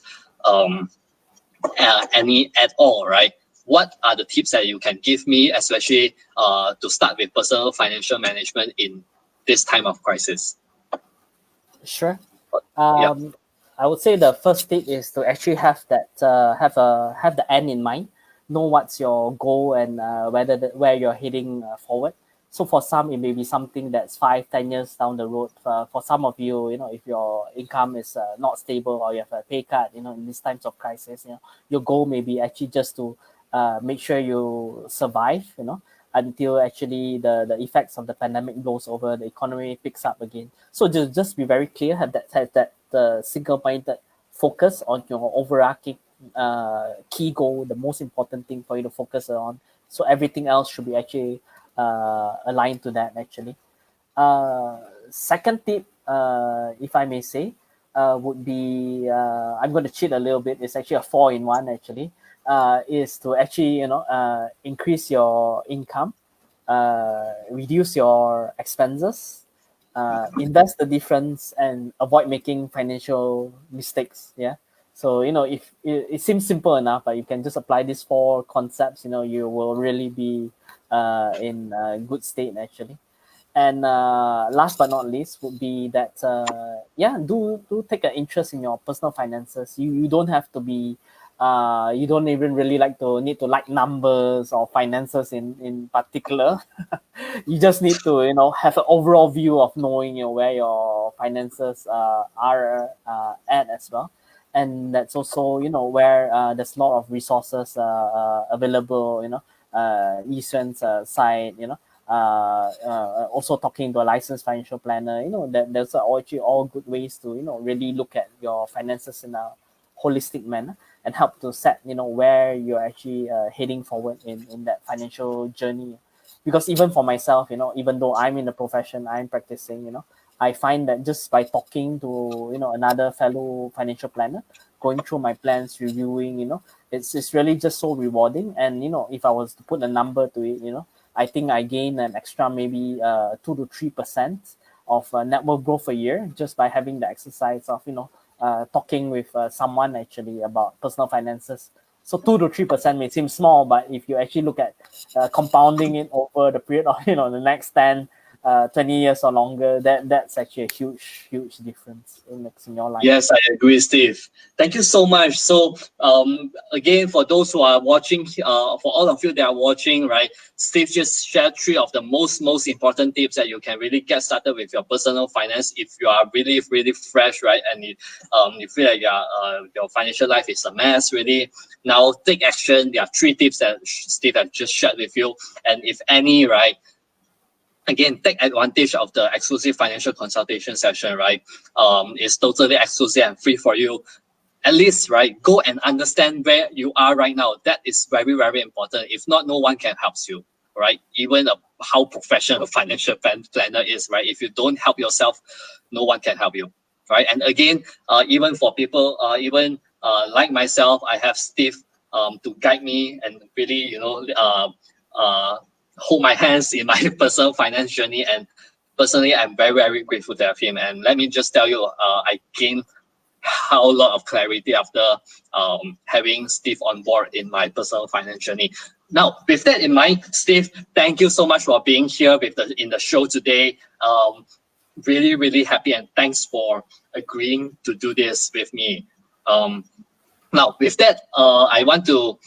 any at all. Right, what are the tips that you can give me, especially to start with personal financial management in this time of crisis? Sure. Yeah. I would say the first tip is to actually have that have the end in mind, know what's your goal and where you're heading forward. So for some, it may be something that's 5-10 years down the road. For some of you, if your income is not stable or you have a pay cut, in these times of crisis, your goal may be actually just to make sure you survive, until actually the effects of the pandemic blows over, the economy picks up again. So just be very clear, have that single-minded focus on your overarching key goal, the most important thing for you to focus on. So everything else should be actually aligned to that actually. Second tip, if I may say, would be, I'm going to cheat a little bit. It's actually a 4-in-1 actually. Is to actually increase your income, reduce your expenses, invest the difference, and avoid making financial mistakes. Yeah. So if it seems simple enough, but you can just apply these 4 concepts, you will really be in a good state actually. And last but not least would be that do take an interest in your personal finances. You don't have to be you don't even really need to like numbers or finances in particular. You just need to have an overall view of knowing where your finances are at as well. And that's also where there's a lot of resources available, E00007's site, also talking to a licensed financial planner, that there's actually all good ways to really look at your finances in a holistic manner and help to set where you're actually heading forward in that financial journey. Because even for myself, even though I'm in the profession, I'm practicing, I find that just by talking to another fellow financial planner, going through my plans, reviewing, it's really just so rewarding. And if I was to put a number to it, I think I gain an extra maybe 2 to 3% of net worth growth a year just by having the exercise of talking with someone actually about personal finances. So 2 to 3% may seem small, but if you actually look at compounding it over the period of the next 10, 20 years or longer, that's actually a huge difference in your life. Yes, I agree, Steve. Thank you so much. So again, for those who are watching, for all of you that are watching, right, Steve just shared 3 of the most important tips that you can really get started with your personal finance if you are really fresh, right, and you feel like your financial life is a mess. Really, now take action. There are 3 tips that Steve has just shared with you, and if any, right, again, take advantage of the exclusive financial consultation session, right? It's totally exclusive and free for you. At least, right, go and understand where you are right now. That is very important. If not, no one can help you, right? Even how professional a financial planner is, right? If you don't help yourself, no one can help you, right? And again, even for people, like myself, I have Steve to guide me and really, hold my hands in my personal finance journey. And personally, I'm very grateful to have him. And let me just tell you, I gained a lot of clarity after having Steve on board in my personal finance journey. Now, with that in mind, Steve, thank you so much for being here in the show today. Really, really happy, and thanks for agreeing to do this with me. Now, with that, I want to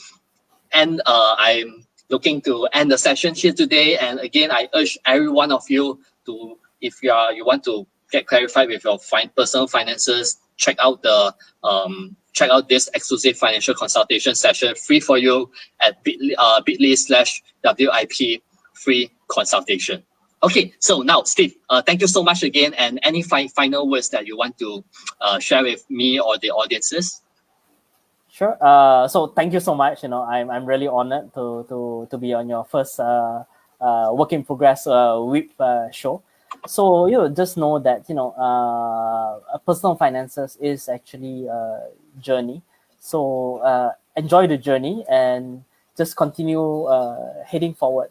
end. I'm looking to end the session here today. And again, I urge every one of you to, if you want to get clarified with your personal finances, check out this exclusive financial consultation session free for you at bit.ly/WIP free consultation. Okay, so now Steve, thank you so much again, and any final words that you want to share with me or the audiences? Sure. So thank you so much. I'm really honored to be on your first work in progress WIP show. So just know that personal finances is actually a journey. So enjoy the journey and just continue heading forward.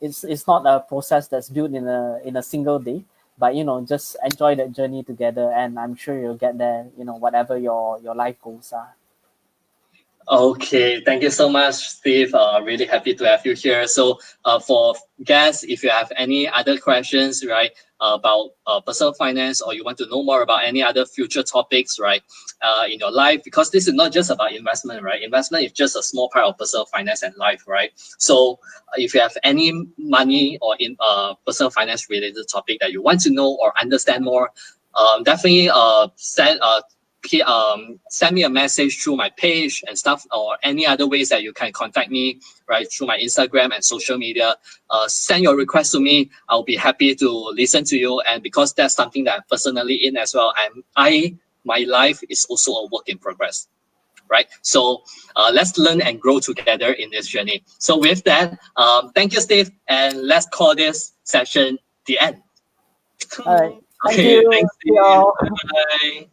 It's not a process that's built in a single day, but just enjoy that journey together, and I'm sure you'll get there. Whatever your life goals are. Okay, thank you so much, Steve. Really happy to have you here. So for guests, if you have any other questions, right, about personal finance, or you want to know more about any other future topics, right, in your life, because this is not just about investment, right? Investment is just a small part of personal finance and life, right? So if you have any money or in personal finance related topic that you want to know or understand more, definitely send me a message through my page and stuff, or any other ways that you can contact me, right, through my Instagram and social media. Send your request to me. I'll be happy to listen to you. And because that's something that I'm personally in as well, my life is also a work in progress, right? So let's learn and grow together in this journey. So with that, thank you, Steve, and let's call this session the end. All right. Thank Okay, you. thanks, Steve. Bye.